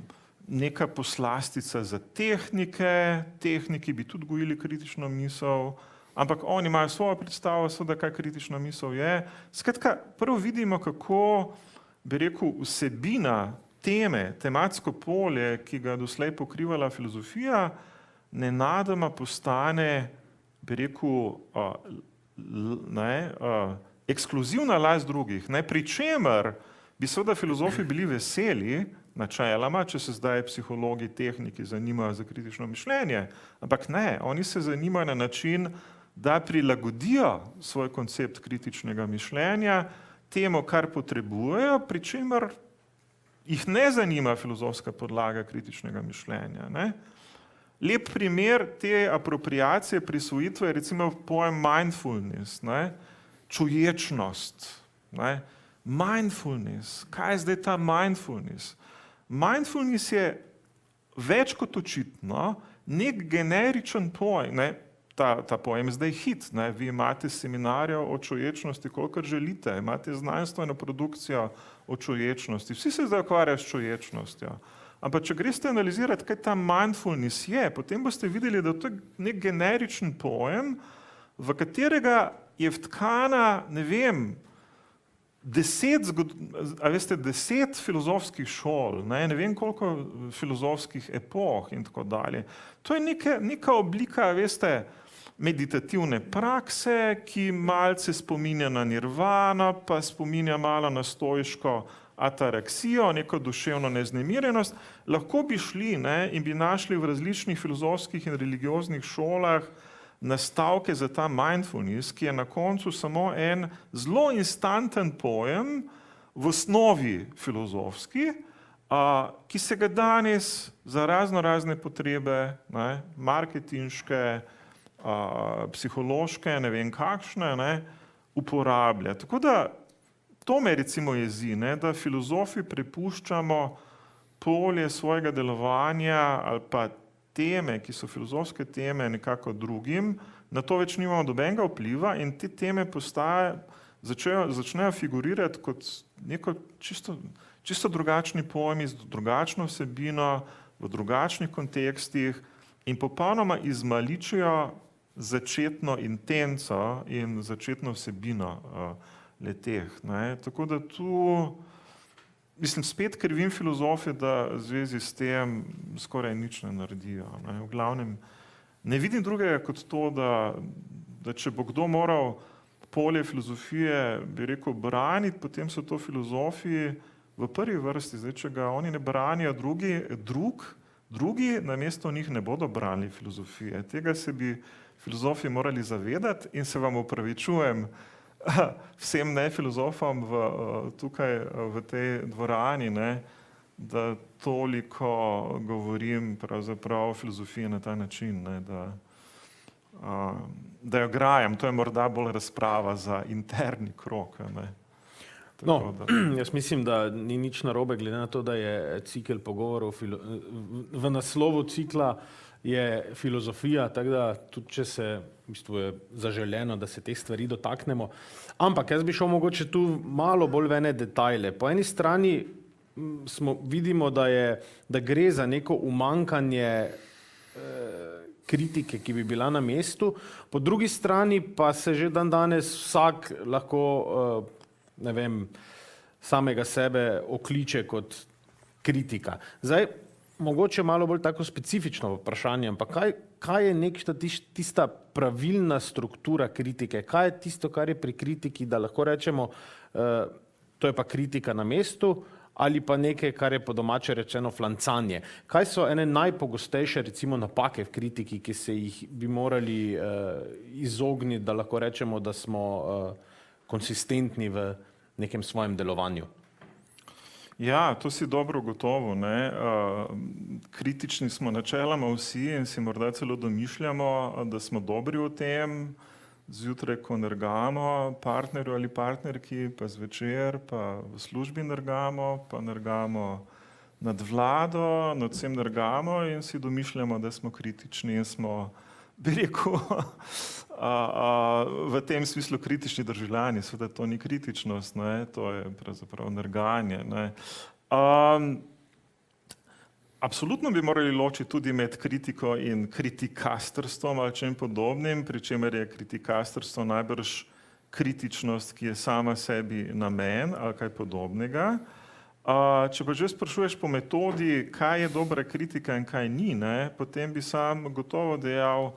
neka poslastica za tehnike, tehniki bi tudi gojili kritično misel, ampak oni imajo svojo predstavo, seveda, kaj kritična misel je. Skratka, prvo vidimo, kako, bi rekel, vsebina teme, tematsko polje, ki ga doslej pokrivala filozofija, nenadoma postane, bi rekel, ekskluzivna last drugih, pri čemer bi seveda filozofi bili veseli, načeloma, če se zdaj psihologi, tehniki zanimajo za kritično mišljenje, ampak ne, oni se zanimajo na način, da prilagodijo svoj koncept kritičnega mišljenja temu, kar potrebujejo, pri čemer jih ne zanima filozofska podlaga kritičnega mišljenja. Lep primer te apropriacije, prisvojitve je recimo pojem mindfulness, čuječnost. Mindfulness, kaj je zdaj ta mindfulness? Mindfulness je več kot očitno nek generičen pojem. ta pojem zdaj hit. Ne? Vi imate seminarje o čuječnosti, kolikor želite, imate znanstveno produkcijo o čuječnosti, vsi se zdaj ukvarjajo s čuječnostjo. Ampak če greste analizirati, kaj ta mindfulness je, potem boste videli, da to je nek generičen pojem, v katerega je vtkana, ne vem, 10 filozofskih šol, ne vem koliko filozofskih epoh in tako dalje. To je neka oblika, veste, meditativne prakse, ki malce spominja na nirvano, pa spominja malo na stoiško ataraksijo, neko duševno neznemirjenost. Lahko bi šli in bi našli v različnih filozofskih in religioznih šolah nastavke za ta mindfulness, ki je na koncu samo en zelo instanten pojem, v osnovi filozofski, ki se ga danes za razne potrebe, marketinške, psihološke, ne vem kakšne, uporablja. Tako da to me recimo jezi, da filozofi prepuščamo polje svojega delovanja ali pa teme, ki so filozofske teme, nekako drugim, na to več nimamo nobenega vpliva in te teme začnejo figurirati kot neko čisto drugačni pojmi, z drugačno vsebino, v drugačnih kontekstih in popolnoma izmaličijo začetno intenco in začetno vsebino le-teh. Tako da tu, mislim, spet krivim filozofe, da v zvezi s tem skoraj nič ne naredijo. V glavnem, ne vidim drugega kot to, da če bo kdo moral polje filozofije, bi rekel, braniti, potem so to filozofi v prvi vrsti. Zdaj, če ga oni ne branijo, drugi namesto njih ne bodo branili filozofije. Tega se bi filozofi morali zavedati in se vam opravičujem vsem filozofom tukaj v tej dvorani, da toliko govorim pravzaprav o filozofiji na ta način, da jo grajam. To je morda bolj razprava za interni krog. No, jaz mislim, da ni nič narobe, glede na to, da je cikel pogovorov, v naslovu cikla je filozofija, tako da tudi če se, v bistvu je zaželeno, da se teh stvari dotaknemo. Ampak jaz bi šel mogoče tu malo bolj v ene detajle. Po eni strani vidimo, da gre za neko umankanje kritike, ki bi bila na mestu, po drugi strani pa se že danes vsak lahko ne vem, samega sebe okliče kot kritika. Zdaj, mogoče malo bolj tako specifično vprašanje, ampak kaj je tista pravilna struktura kritike? Kaj je tisto, kar je pri kritiki, da lahko rečemo, to je pa kritika na mestu, ali pa nekaj, kar je po domače rečeno flancanje? Kaj so ene najpogostejše recimo napake v kritiki, ki se jih bi morali izogniti, da lahko rečemo, da smo konsistentni v nekem svojem delovanju? Ja, to si dobro ugotovil. Kritični smo načeloma vsi in si morda celo domišljamo, da smo dobri v tem, zjutraj, ko nergamo partnerju ali partnerki, pa zvečer, pa v službi nergamo, pa nergamo nad vlado, nad vsem nergamo in si domišljamo, da smo kritični in smo, bi rekel, v tem smislu kritični državljani. Seveda to ni kritičnost, to je pravzaprav nerganje. Absolutno bi morali ločiti tudi med kritiko in kritikastrstvom ali čem podobnim, pri čemer je kritikastrstvo najbrž kritičnost, ki je sama sebi namen ali kaj podobnega. Če pa že sprašuješ po metodi, kaj je dobra kritika in kaj ni, potem bi sam gotovo dejal,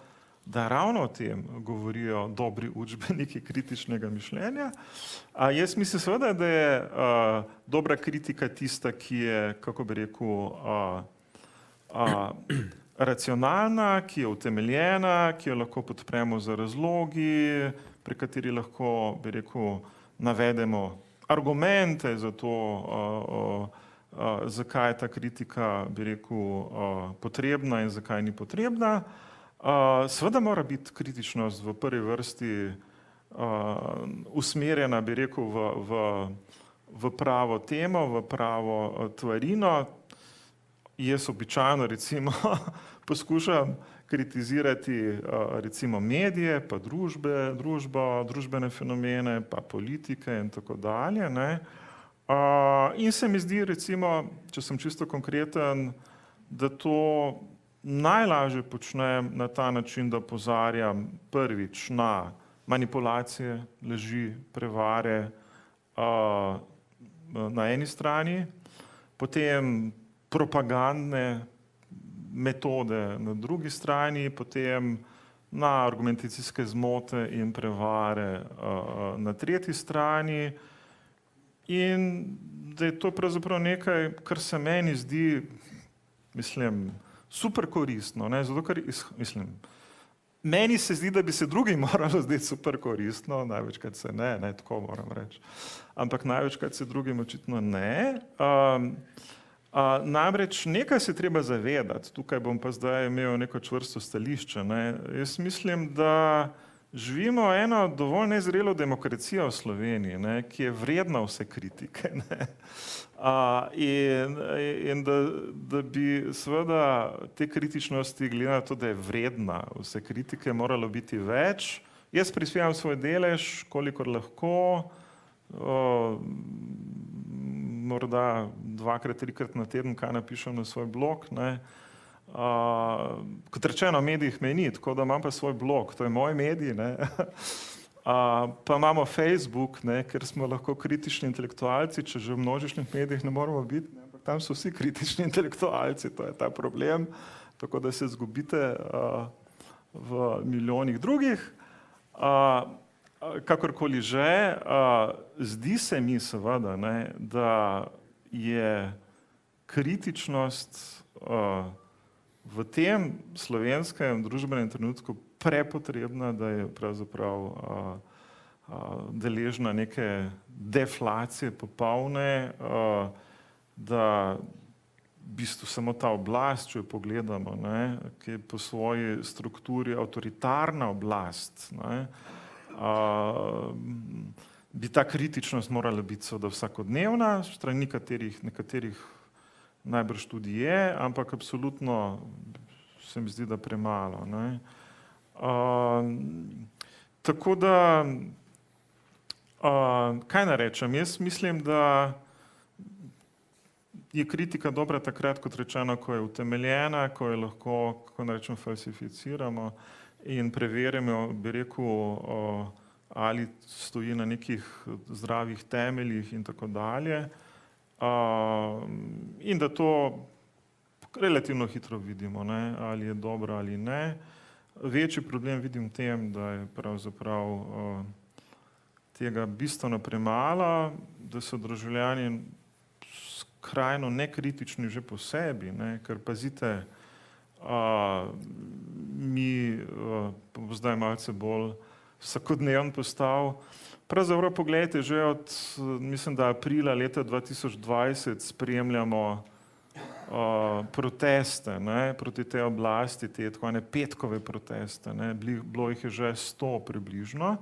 da ravno o tem govorijo dobri učbeniki kritičnega mišljenja. Jaz mislim seveda, da je dobra kritika tista, ki je, kako bi rekel, racionalna, ki je utemeljena, ki jo lahko podpremo z razlogi, pri kateri lahko, bi rekel, navedemo argumente za to, zakaj je ta kritika, bi rekel, potrebna in zakaj ni potrebna. Seveda mora biti kritičnost v prvi vrsti usmerjena, bi rekel, v pravo temo, v pravo tvarino. Jaz običajno recimo poskušam kritizirati recimo medije, pa družbo, družbene fenomene, pa politike in tako dalje, ne. In se mi zdi, recimo, če sem čisto konkreten, da to najlažje počnem na ta način, da opozarjam prvič na manipulacije, laži, prevare na eni strani, potem propagandne metode na drugi strani, potem na argumentacijske zmote in prevare na tretji strani, in da je to pravzaprav nekaj, kar se meni zdi, mislim, super koristno, ne, zato ker, mislim, meni se zdi, da bi se drugim moralo zdeti super koristno, največkrat se ne, tako moram reči, ampak največkrat se drugim očitno ne. Namreč nekaj se treba zavedati, tukaj bom pa zdaj imel neko čvrsto stališče, ne. Jaz mislim, da živimo eno dovolj nezrelo demokracijo v Sloveniji, ne, ki je vredna vse kritike, ne. In da bi seveda te kritičnosti, glede na to, da je vredna vse kritike, moralo biti več. Jaz prispevam svoj delež, kolikor lahko, morda 2-krat, 3-krat na teden, kaj napišem na svoj blog, ne. Kot rečeno, medijih me ni, tako da imam pa svoj blog, to je moj medij, ne. Pa imamo Facebook, ne, ker smo lahko kritični intelektualci, če že v množičnih medijih ne moramo biti, ne, ampak tam so vsi kritični intelektualci, to je ta problem, tako da se izgubite v milijonih drugih. Kakorkoli že, zdi se mi seveda, ne, da je kritičnost v tem slovenskem družbenem trenutku prepotrebna, da je pravzaprav deležna neke deflacije popolne, da v bistvu samo ta oblast, če jo pogledamo, ne, ki je po svoji strukturi avtoritarna oblast, ne, bi ta kritičnost morala biti seveda vsakodnevna, strani nekaterih najbrž tudi je, ampak absolutno se mi zdi, da premalo, ne. Tako da, kaj naj rečem, jaz mislim, da je kritika dobra takrat, kot rečeno, ko je utemeljena, ko je lahko, kako naj rečem, falsificiramo in preverimo, bi rekel, ali stoji na nekih zdravih temeljih in tako dalje. In da to relativno hitro vidimo, ne, ali je dobro ali ne. Večji problem vidim v tem, da je pravzaprav tega bistveno premalo, da so državljani skrajno nekritični že po sebi, ne, ker pazite, mi, bo zdaj malce bolj vsakodneven postal, pravzaprav pogledajte, že od, mislim, da aprila leta 2020 spremljamo proteste, ne, proti tej oblasti, te tako ene petkove proteste, ne, bilo jih je že 100 približno,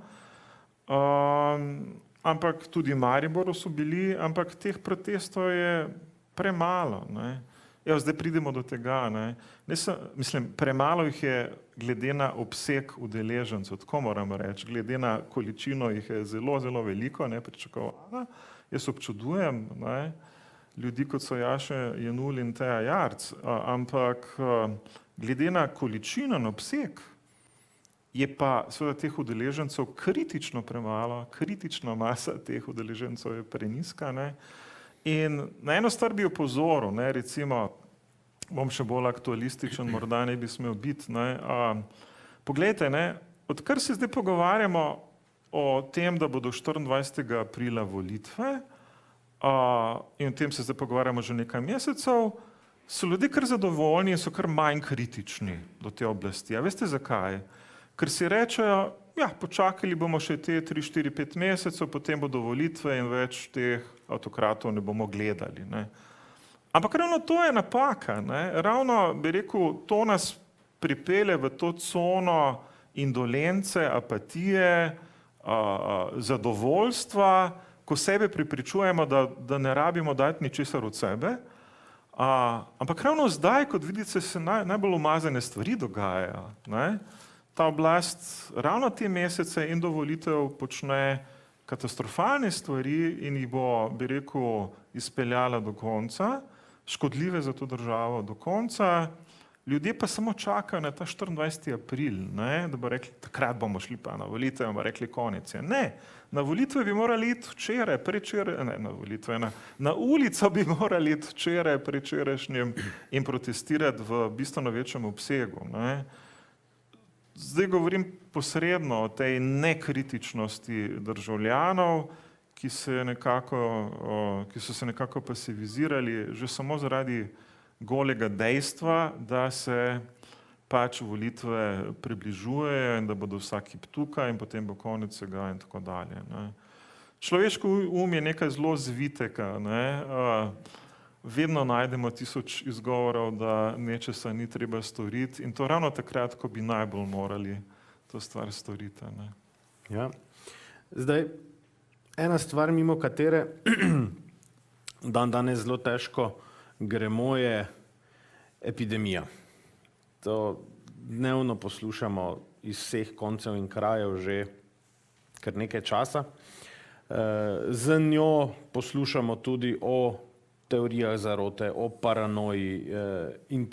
ampak tudi v Mariboru so bili, ampak teh protestov je premalo, ne. Evo, zdaj pridemo do tega, ne. Mislim, premalo jih je glede na obseg udeležencev, tako moram reči, glede na količino jih je zelo, zelo veliko, ne, pričakovana. Jaz občudujem, ne, ljudi, kot so Jaše Jenull in Teja Jarc, ampak glede na količino in obseg je pa seveda teh udeležencev kritično premalo, kritična masa teh udeležencev je prenizka, ne. In na eno stvar bi opozoril, ne, recimo, bom še bolj aktualističen, morda ne bi smel biti, ne, poglejte, ne, odkar se zdaj pogovarjamo o tem, da bodo 24. aprila volitve, in o tem se zdaj pogovarjamo že nekaj mesecev, so ljudje kar zadovoljni in so kar manj kritični do te oblasti. A veste zakaj? Ker si rečejo, ja, počakali bomo še te 3, 4, 5 mesecev, potem bodo volitve in več teh avtokratov ne bomo gledali, ne. Ampak ravno to je napaka, ne. Ravno, bi rekel, to nas pripelje v to cono indolence, apatije, zadovoljstva, ko sebe prepričujemo, da ne rabimo dati ničesar od sebe, Ampak ravno zdaj, kot vidite, se najbolj umazane stvari dogajajo. Ne? Ta oblast ravno te mesece in do volitev počne katastrofalne stvari in jih bo, bi rekel, izpeljala do konca, škodljive za to državo do konca. Ljudje pa samo čakajo na ta 24. april, ne? Da bo rekli, takrat bomo šli pa na volitve, bomo rekli konec. Ne, na volitve bi morali iti včeraj, prečeraj, ne, na volitve, na ulico bi morali iti včeraj, prečerajšnjem in protestirati v bistveno večjem obsegu. Ne? Zdaj govorim posredno o tej nekritičnosti državljanov, ki so se nekako pasivizirali že samo zaradi golega dejstva, da se pač volitve približujejo in da bodo vsaki tukaj in potem bo konec vsega in tako dalje. Ne. Človeški je nekaj zelo zvitega. Ne. Vedno najdemo 1000 izgovorov, da nečesa ni treba storiti in to ravno takrat, ko bi najbolj morali to stvar storiti. Ne. Ja. Zdaj, ena stvar, mimo katere danes zelo težko gremo, je epidemija. To dnevno poslušamo iz vseh koncev in krajev že kar nekaj časa. Z njo poslušamo tudi o teorijah zarote, o paranoji in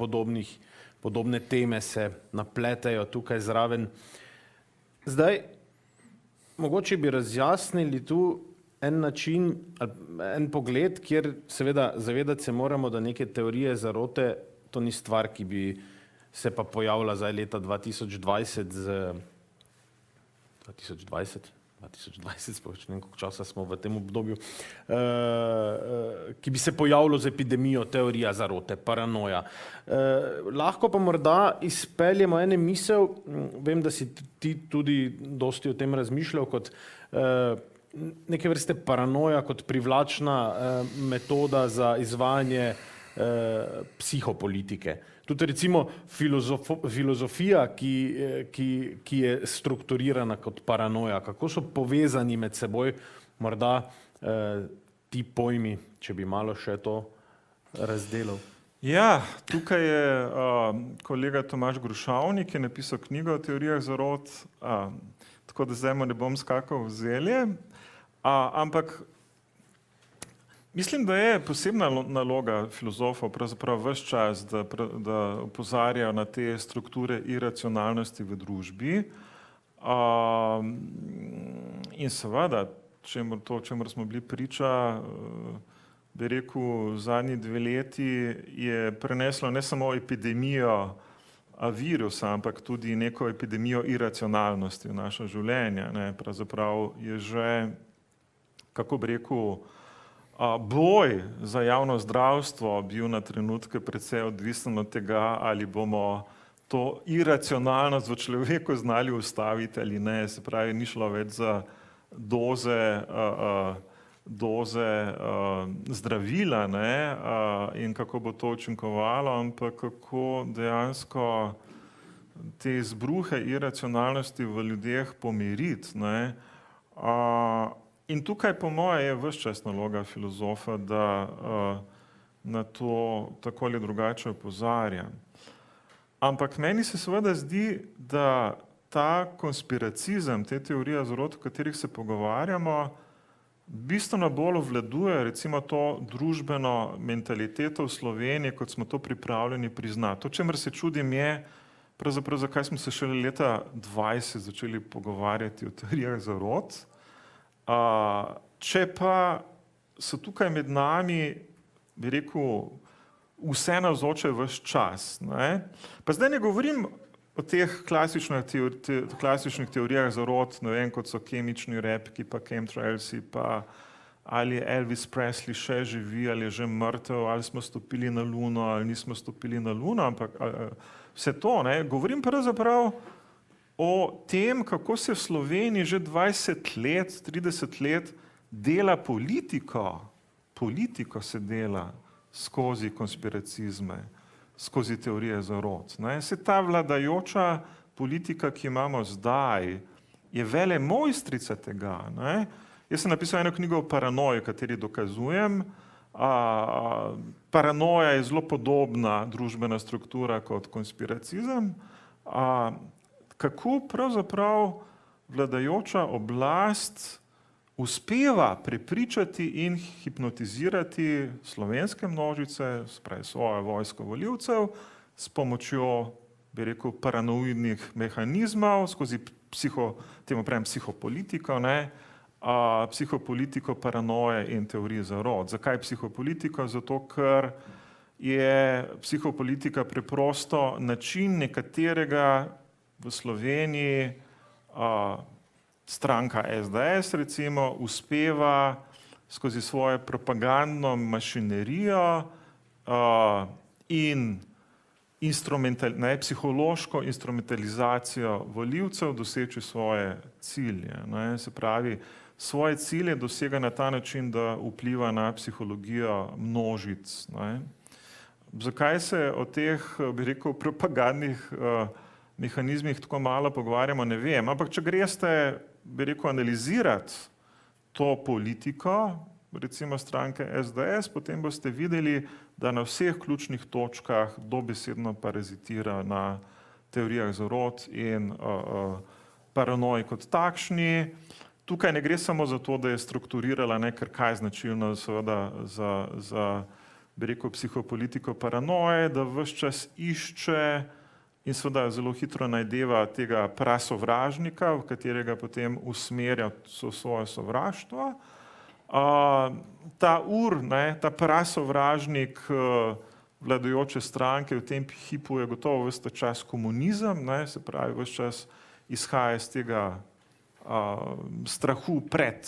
podobne teme se napletejo tukaj zraven. Zdaj, mogoče bi razjasnili tu en način, en pogled, kjer seveda zavedati se moramo, da neke teorije zarote, to ni stvar, ki bi se pa pojavila zdaj leta 2020, spoveč ne vem, koliko časa smo v tem obdobju, ki bi se pojavilo z epidemijo, teorija zarote, paranoja. Lahko pa morda izpeljemo ene misel, vem, da si ti tudi dosti o tem razmišljal, kot neke vrste paranoja kot privlačna metoda za izvajanje psihopolitike. Tudi recimo filozofija, ki je strukturirana kot paranoja, kako so povezani med seboj morda ti pojmi, če bi malo še to razdelal. Ja, tukaj je kolega Tomaž Grušavnik, ki je napisal knjigo o teorijah zarot, tako da zdaj mu ne bom skakal v zelje, ampak mislim, da je posebna naloga filozofov pravzaprav ves čas, da opozarjajo na te strukture iracionalnosti v družbi. In seveda, čemur smo bili priča, bi rekel, zadnji 2 leti je preneslo ne samo epidemijo virusa, ampak tudi neko epidemijo iracionalnosti v naša življenja. Ne. Pravzaprav je že, kako bi rekel, boj za javno zdravstvo bil na trenutke precej odvisen od tega, ali bomo to iracionalnost v človeku znali ustaviti ali ne. Se pravi, ni šlo več za doze zdravila, ne, in kako bo to učinkovalo, ampak kako dejansko te izbruhe iracionalnosti v ljudeh pomiriti. Ne. In tukaj po moje je ves čas naloga filozofa, da na to tako ali drugače opozarja. Ampak meni se seveda zdi, da ta konspiracizem, te teorije zarot, o katerih se pogovarjamo, bistveno bolj obvladuje recimo to družbeno mentaliteto v Sloveniji, kot smo to pripravljeni priznati. To, čemer se čudim, je pravzaprav, zakaj smo se šele leta 20 začeli pogovarjati o teorijah zarot. Če pa so tukaj med nami, bi rekel, vse navzoče ves čas. Ne? Pa zdaj ne govorim o teh klasičnih teorijah zarot, ne vem, kot so kemični repki, pa chemtrailsi, pa ali Elvis Presley še živi, ali je že mrtev, ali smo stopili na Luno, ali nismo stopili na Luno, ampak vse to, ne? Govorim pravzaprav o tem, kako se v Sloveniji že 20 let, 30 let dela politiko. Politiko se dela skozi konspiracizme, skozi teorije zarot. Se ta vladajoča politika, ki imamo zdaj, je velemojstrica tega. Ne? Jaz sem napisal eno knjigo o paranoji, kateri dokazujem, Paranoja je zelo podobna družbena struktura kot konspiracizem. Kako pravzaprav vladajoča oblast uspeva prepričati in hipnotizirati slovenske množice, spravi svojo vojsko volivcev, s pomočjo, bi rekel, paranoidnih mehanizmov, skozi psihopolitiko, psihopolitiko paranoje in teorije zarot. Zakaj psihopolitiko? Zato, ker je psihopolitika preprosto način, nekaterega v Sloveniji stranka SDS recimo uspeva skozi svojo propagandno mašinerijo in psihološko instrumentalizacijo volivcev doseči svoje cilje. Se pravi, svoje cilje dosega na ta način, da vpliva na psihologijo množic. Zakaj se o teh, bi rekel, propagandnih mehanizmih tako malo pogovarjamo, ne vem. Ampak če greste, bi rekel, analizirati to politiko, recimo stranke SDS, potem boste videli, da na vseh ključnih točkah dobesedno parazitira na teorijah zarot in paranoji kot takšni. Tukaj ne gre samo za to, da je strukturirala nekaj, kaj je značilno seveda za, bi rekel, psihopolitiko paranoje, da ves čas išče in seveda zelo hitro najdeva tega prasovražnika, v katerega potem usmerja svoje sovraštvo. Ta prasovražnik vladajoče stranke v tem hipu je gotovo ves ta čas komunizem, se pravi, ves čas izhaja iz tega strahu pred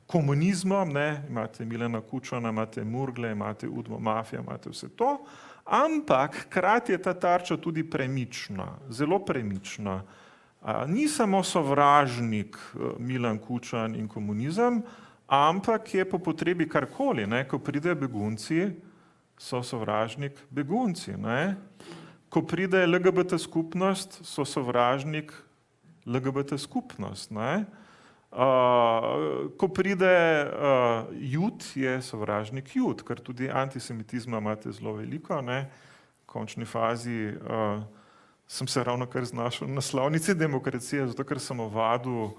komunizmom, imate Milana Kučana, imate Murgle, imate Udmo Mafijo, imate vse to, ampak hkrati je ta tarča tudi premična, zelo premična. Ni samo sovražnik Milan Kučan in komunizem, ampak je po potrebi karkoli, ko pride begunci, so sovražnik begunci. Ko pride LGBT skupnost, so sovražnik LGBT skupnost. Ko pride Jud, je sovražnik Jud, ker tudi antisemitizma imate zelo veliko. V končni fazi sem se ravnokar znašel na naslovnici Demokracije, zato ker sem ovadil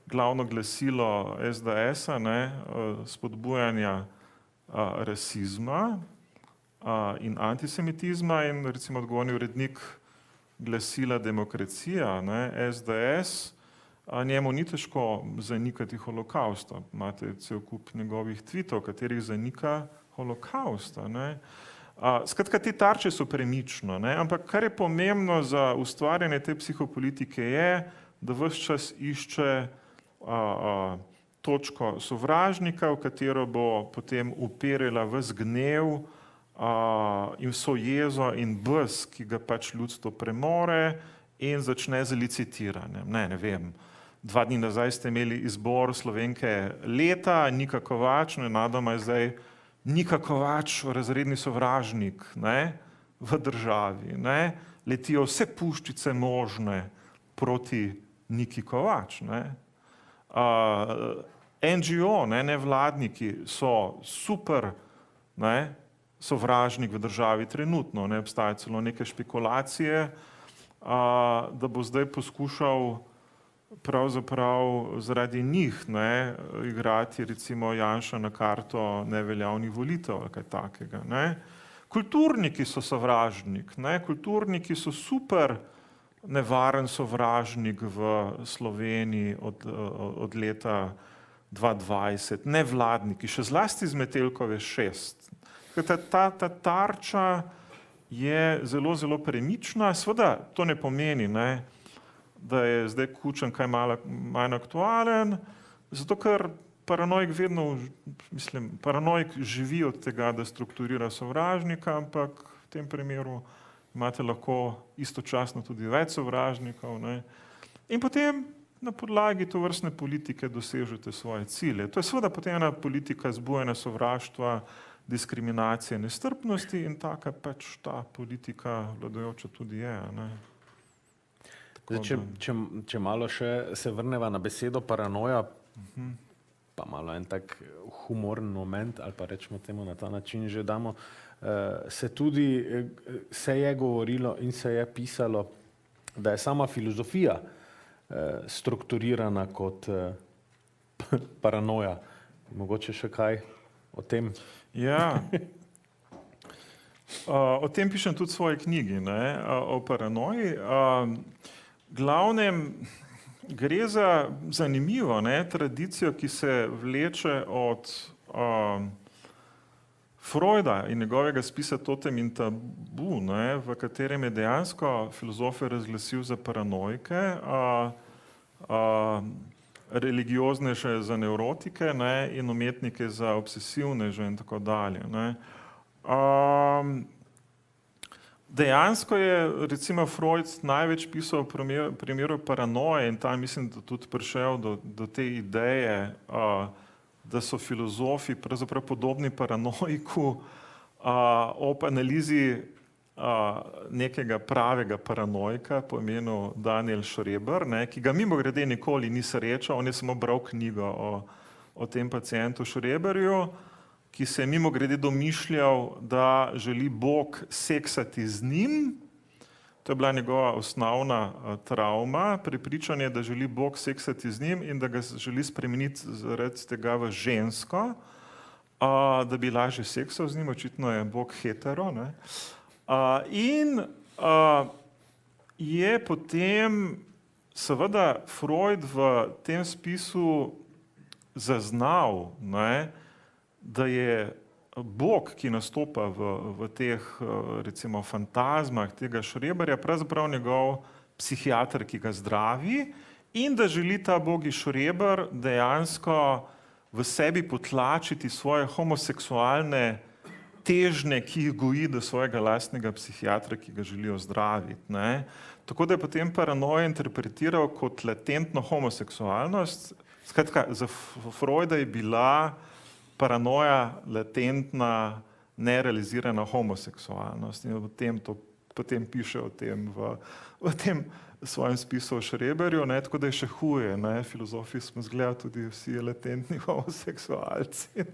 glavno glasilo SDS-a, spodbujanja rasizma in antisemitizma, in recimo odgovorni urednik glasila Demokracija, SDS, njemu ni težko zanikati holokausta. Imate cel kup njegovih tweetov, katerih zanika holokausta. Skratka, te tarče so premično, ampak kar je pomembno za ustvarjanje te psihopolitike je, da ves čas išče točko sovražnika, v katero bo potem uperila ves gnev in vso jezo in bes, ki ga pač ljudstvo premore, in začne z licitiranjem. Ne vem, 2 dni nazaj ste imeli izbor Slovenke leta, Nika Kovač, nenadoma je zdaj Nika Kovač razredni sovražnik v državi. Letijo vse puščice možne proti Niki Kovač. NGO, nevladniki so super sovražnik v državi trenutno. Obstajajo celo neke špekulacije, da bo zdaj poskušal pravzaprav zaradi njih igrati recimo Janša na karto neveljavnih volitev ali kaj takega. Kulturniki so sovražnik. Kulturniki so super nevaren sovražnik v Sloveniji od leta 2020. Nevladniki, še zlasti z Metelkove 6. Ta tarča je zelo, zelo premična. Seveda to ne pomeni, da je zdaj Kučan kaj manj aktualen, zato ker paranoik živi od tega, da strukturira sovražnika, ampak v tem primeru imate lahko istočasno tudi več sovražnikov. In potem na podlagi tovrstne politike dosežete svoje cilje. To je seveda potem ena politika zbujanja sovraštva, diskriminacije, nestrpnosti, in taka pač ta politika vladajoča tudi je. Zdaj, če malo še se vrneva na besedo paranoja, pa malo en tak humoren moment, ali pa rečemo temu na ta način že damo, se je govorilo in se je pisalo, da je sama filozofija strukturirana kot paranoja. Mogoče še kaj o tem? Ja, o tem pišem tudi v svoji knjigi, ne, o paranoji. Glavnem gre za zanimivo, ne, tradicijo, ki se vleče od Freuda in njegovega spisa Totem in tabu, ne, v katerem je dejansko filozofe razglasil za paranojke, religiozneže za nevrotike, ne, in umetnike za obsesivneže in tako dalje. Ne. Dejansko je recimo Freud največ pisal o primeru paranoje in tam mislim, da tudi prišel do te ideje, da so filozofi pravzaprav podobni paranoiku ob analizi nekega pravega paranoika po imenu Daniel Schreber, ne, ki ga mimogrede nikoli ni srečal, on je samo bral knjigo o tem pacientu Schreberju, ki se je mimogrede domišljal, da želi Bog seksati z njim. To je bila njegova osnovna travma, prepričanje, da želi Bog seksati z njim in da ga želi spremeniti zaradi tega v žensko, da bi lažje seksal z njim, očitno je Bog hetero. Ne. In je potem seveda Freud v tem spisu zaznal, ne, da je Bog, ki nastopa v teh recimo fantazmah tega Schreberja, pravzaprav njegov psihiater, ki ga zdravi in da želi ta Bogi Schreber dejansko v sebi potlačiti svoje homoseksualne težnje, ki jih goji do svojega lastnega psihiatra, ki ga želi ozdraviti. Ne. Tako da je potem paranojo interpretiral kot latentno homoseksualnost. Skratka, za Freuda je bila paranoja latentna, nerealizirana homoseksualnost in potem piše o tem v tem svojem spisu o Schreberju, ne, tako da je še huje, ne, filozofi smo zgleda tudi vsi latentni homoseksualci.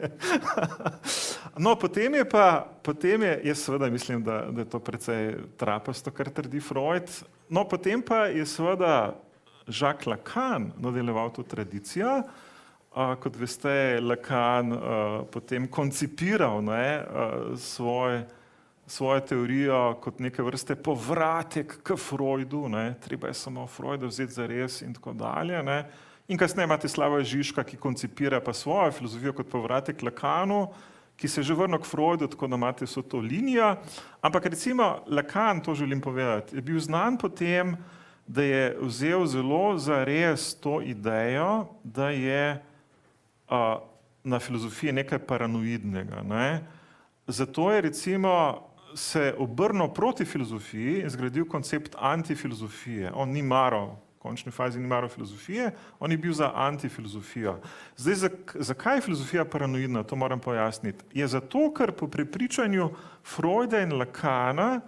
No, potem je, jaz seveda mislim, da je to precej trapasto, kar trdi Freud, no, potem pa je seveda Jacques Lacan nadaljeval to tradicijo. Kot veste, Lacan potem koncipiral, ne, svojo teorijo kot neke vrste povratek k Freudu, ne, treba je samo Freuda vzeti za res in tako dalje. Ne. In kasneje imate Slavoja Žižka, ki koncipira pa svojo filozofijo kot povratek k Lacanu, ki se že vrnil k Freudu, tako da imate vso to linijo. Ampak recimo Lacan, to želim povedati, je bil znan po tem, da je vzel zelo za res to idejo, da je na filozofiji nekaj paranoidnega. Ne. Zato je recimo se obrnil proti filozofiji in zgradil koncept antifilozofije. On ni maral, v končni fazi ni maral filozofije, on je bil za antifilozofijo. Zdaj, zakaj je filozofija paranoidna, to moram pojasniti. Je zato, ker po prepričanju Freuda in Lacana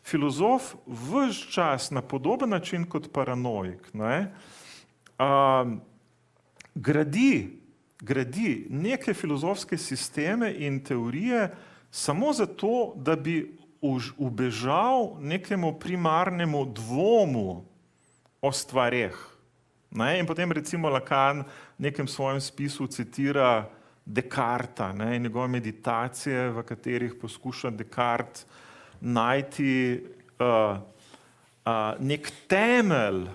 filozof ves čas na podoben način kot paranoik, ne, gradi neke filozofske sisteme in teorije samo zato, da bi ubežal nekemu primarnemu dvomu o stvareh. Ne? In potem recimo Lacan v nekem svojem spisu citira Descartesa, ne? In njegove meditacije, v katerih poskuša Descartes najti nek temelj,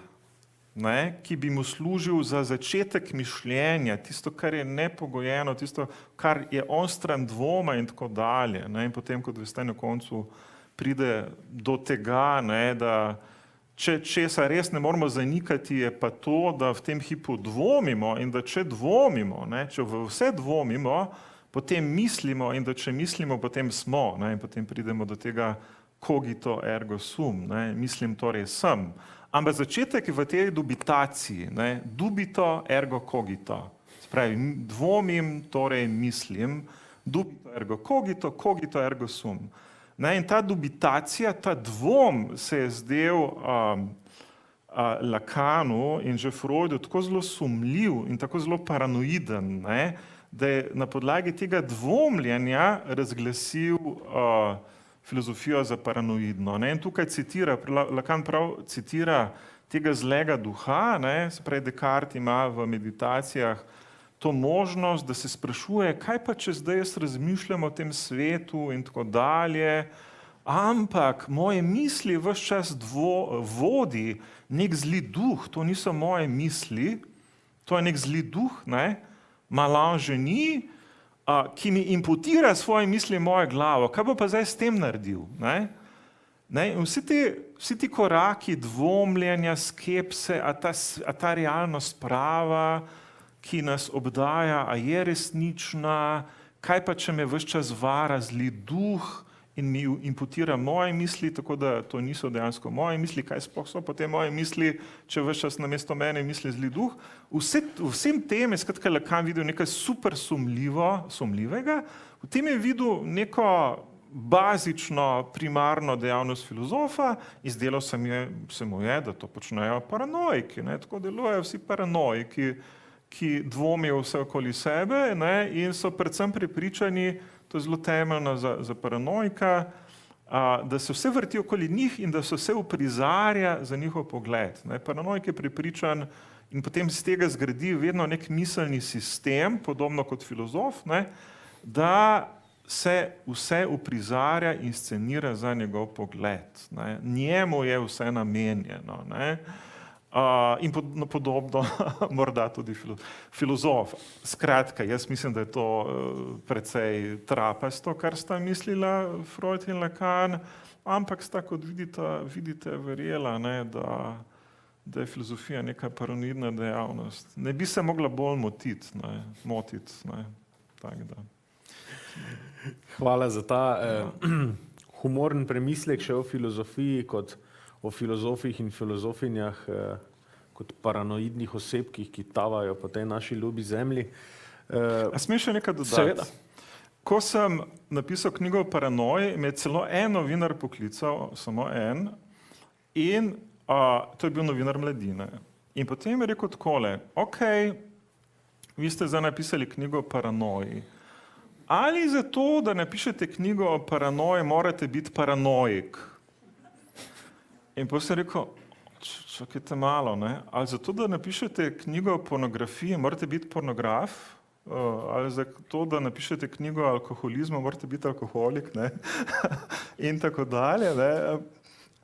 ne, ki bi mu služil za začetek mišljenja, tisto, kar je nepogojeno, tisto, kar je onstran dvoma in tako dalje. Ne. In potem, kot veste, na koncu pride do tega, ne, da česa res ne moramo zanikati, je pa to, da v tem hipu dvomimo in da če dvomimo, ne, če v vse dvomimo, potem mislimo in da če mislimo, potem smo. Ne, in potem pridemo do tega cogito ergo sum, ne, mislim, torej sem. Ampak začetek je v tej dubitaciji, ne, dubito ergo cogito. Spravi, dvomim, torej mislim, dubito ergo cogito, cogito ergo sum. Ne, in ta dubitacija, ta dvom se je zdel Lacanu in že Freudu tako zelo sumljiv in tako zelo paranoiden, ne, da je na podlagi tega dvomljenja razglasil filozofijo za paranoidno. Ne. In tukaj citira, Lacan prav citira tega zlega duha, ne, se pravi Descartes ima v meditacijah to možnost, da se sprašuje, kaj pa če zdaj jaz razmišljam o tem svetu in tako dalje, ampak moje misli ves čas vodi nek zli duh, to niso moje misli, to je nek zli duh, ne, Malingenis, ki mi imputira svoje misli v mojo glavo. Kaj bo pa zdaj s tem naredil? Ne? Ne? In vsi ti koraki dvomljenja, skepse, a ta realnost prava, ki nas obdaja, a je resnična, kaj pa če me ves čas vara zli duh in mi imputira moje misli, tako da to niso dejansko moje misli, kaj sploh so potem moje misli, če ves čas namesto mene misli zli duh. Vsem tem je skratka Lacan videl nekaj super sumljivega, v tem je videl neko bazično, primarno dejavnost filozofa, izdelal se mu je, da to počnejo paranoiki, ne? Tako delujejo vsi paranoiki, ki dvomijo vse okoli sebe, ne? In so predvsem prepričani, to je zelo temeljno za paranoika, da se vse vrti okoli njih in da se vse uprizarja za njihov pogled. Ne? Paranoik je prepričan in potem z tega zgradi vedno nek miselni sistem, podobno kot filozof, ne? Da se vse uprizarja in scenira za njegov pogled. Ne? Njemu je vse namenjeno. Ne? In podobno morda tudi filozof. Skratka, jaz mislim, da je to precej trapasto, kar sta mislila Freud in Lacan, ampak sta, kot vidite, verjela, ne, da je filozofija neka paranoidna dejavnost. Ne bi se mogla bolj motiti. Tak, da. Hvala za ta humoren premislek še o filozofiji kot o filozofih in filozofinjah kot paranoidnih osebkih, ki tavajo po tej naši ljubi zemlji. A smem še nekaj dodati? Seveda. Ko sem napisal knjigo o paranoji, me je celo en novinar poklical, samo en, in to je bil novinar Mladine. In potem je rekel takole, ok, vi ste zdaj napisali knjigo o paranoji. Ali za to, da napišete knjigo o paranoji, morate biti paranoik? In potem sem rekel, čakajte malo, ne? Ali zato, da napišete knjigo o pornografiji, morate biti pornograf? Ali za to, da napišete knjigo o alkoholizmu, morate biti alkoholik, ne? In tako dalje, ne?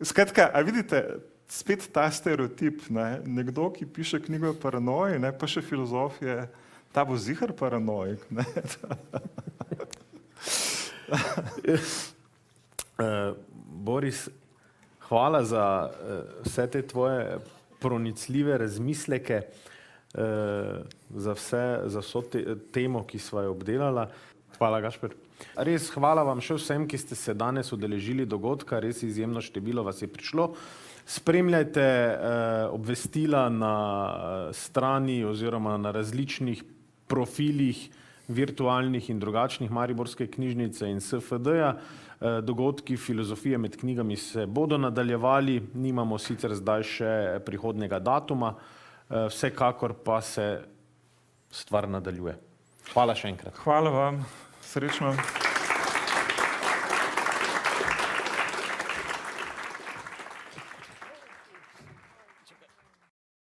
Skratka, a vidite, spet ta stereotip, ne? Nekdo, ki piše knjigo o paranoji, ne? Pa še filozof je, ta bo ziher paranoik, ne? Boris, hvala za vse te tvoje pronicljive razmisleke, za vso temo, ki sva jo obdelala. Hvala, Gašper. Res hvala vam še vsem, ki ste se danes udeležili dogodka, res izjemno število vas je prišlo. Spremljajte obvestila na strani oziroma na različnih profilih virtualnih in drugačnih Mariborske knjižnice in SFD-ja. Dogodki filozofije med knjigami se bodo nadaljevali, nimamo sicer zdaj še prihodnjega datuma, vsekakor pa se stvar nadaljuje. Hvala še enkrat. Hvala vam, srečno.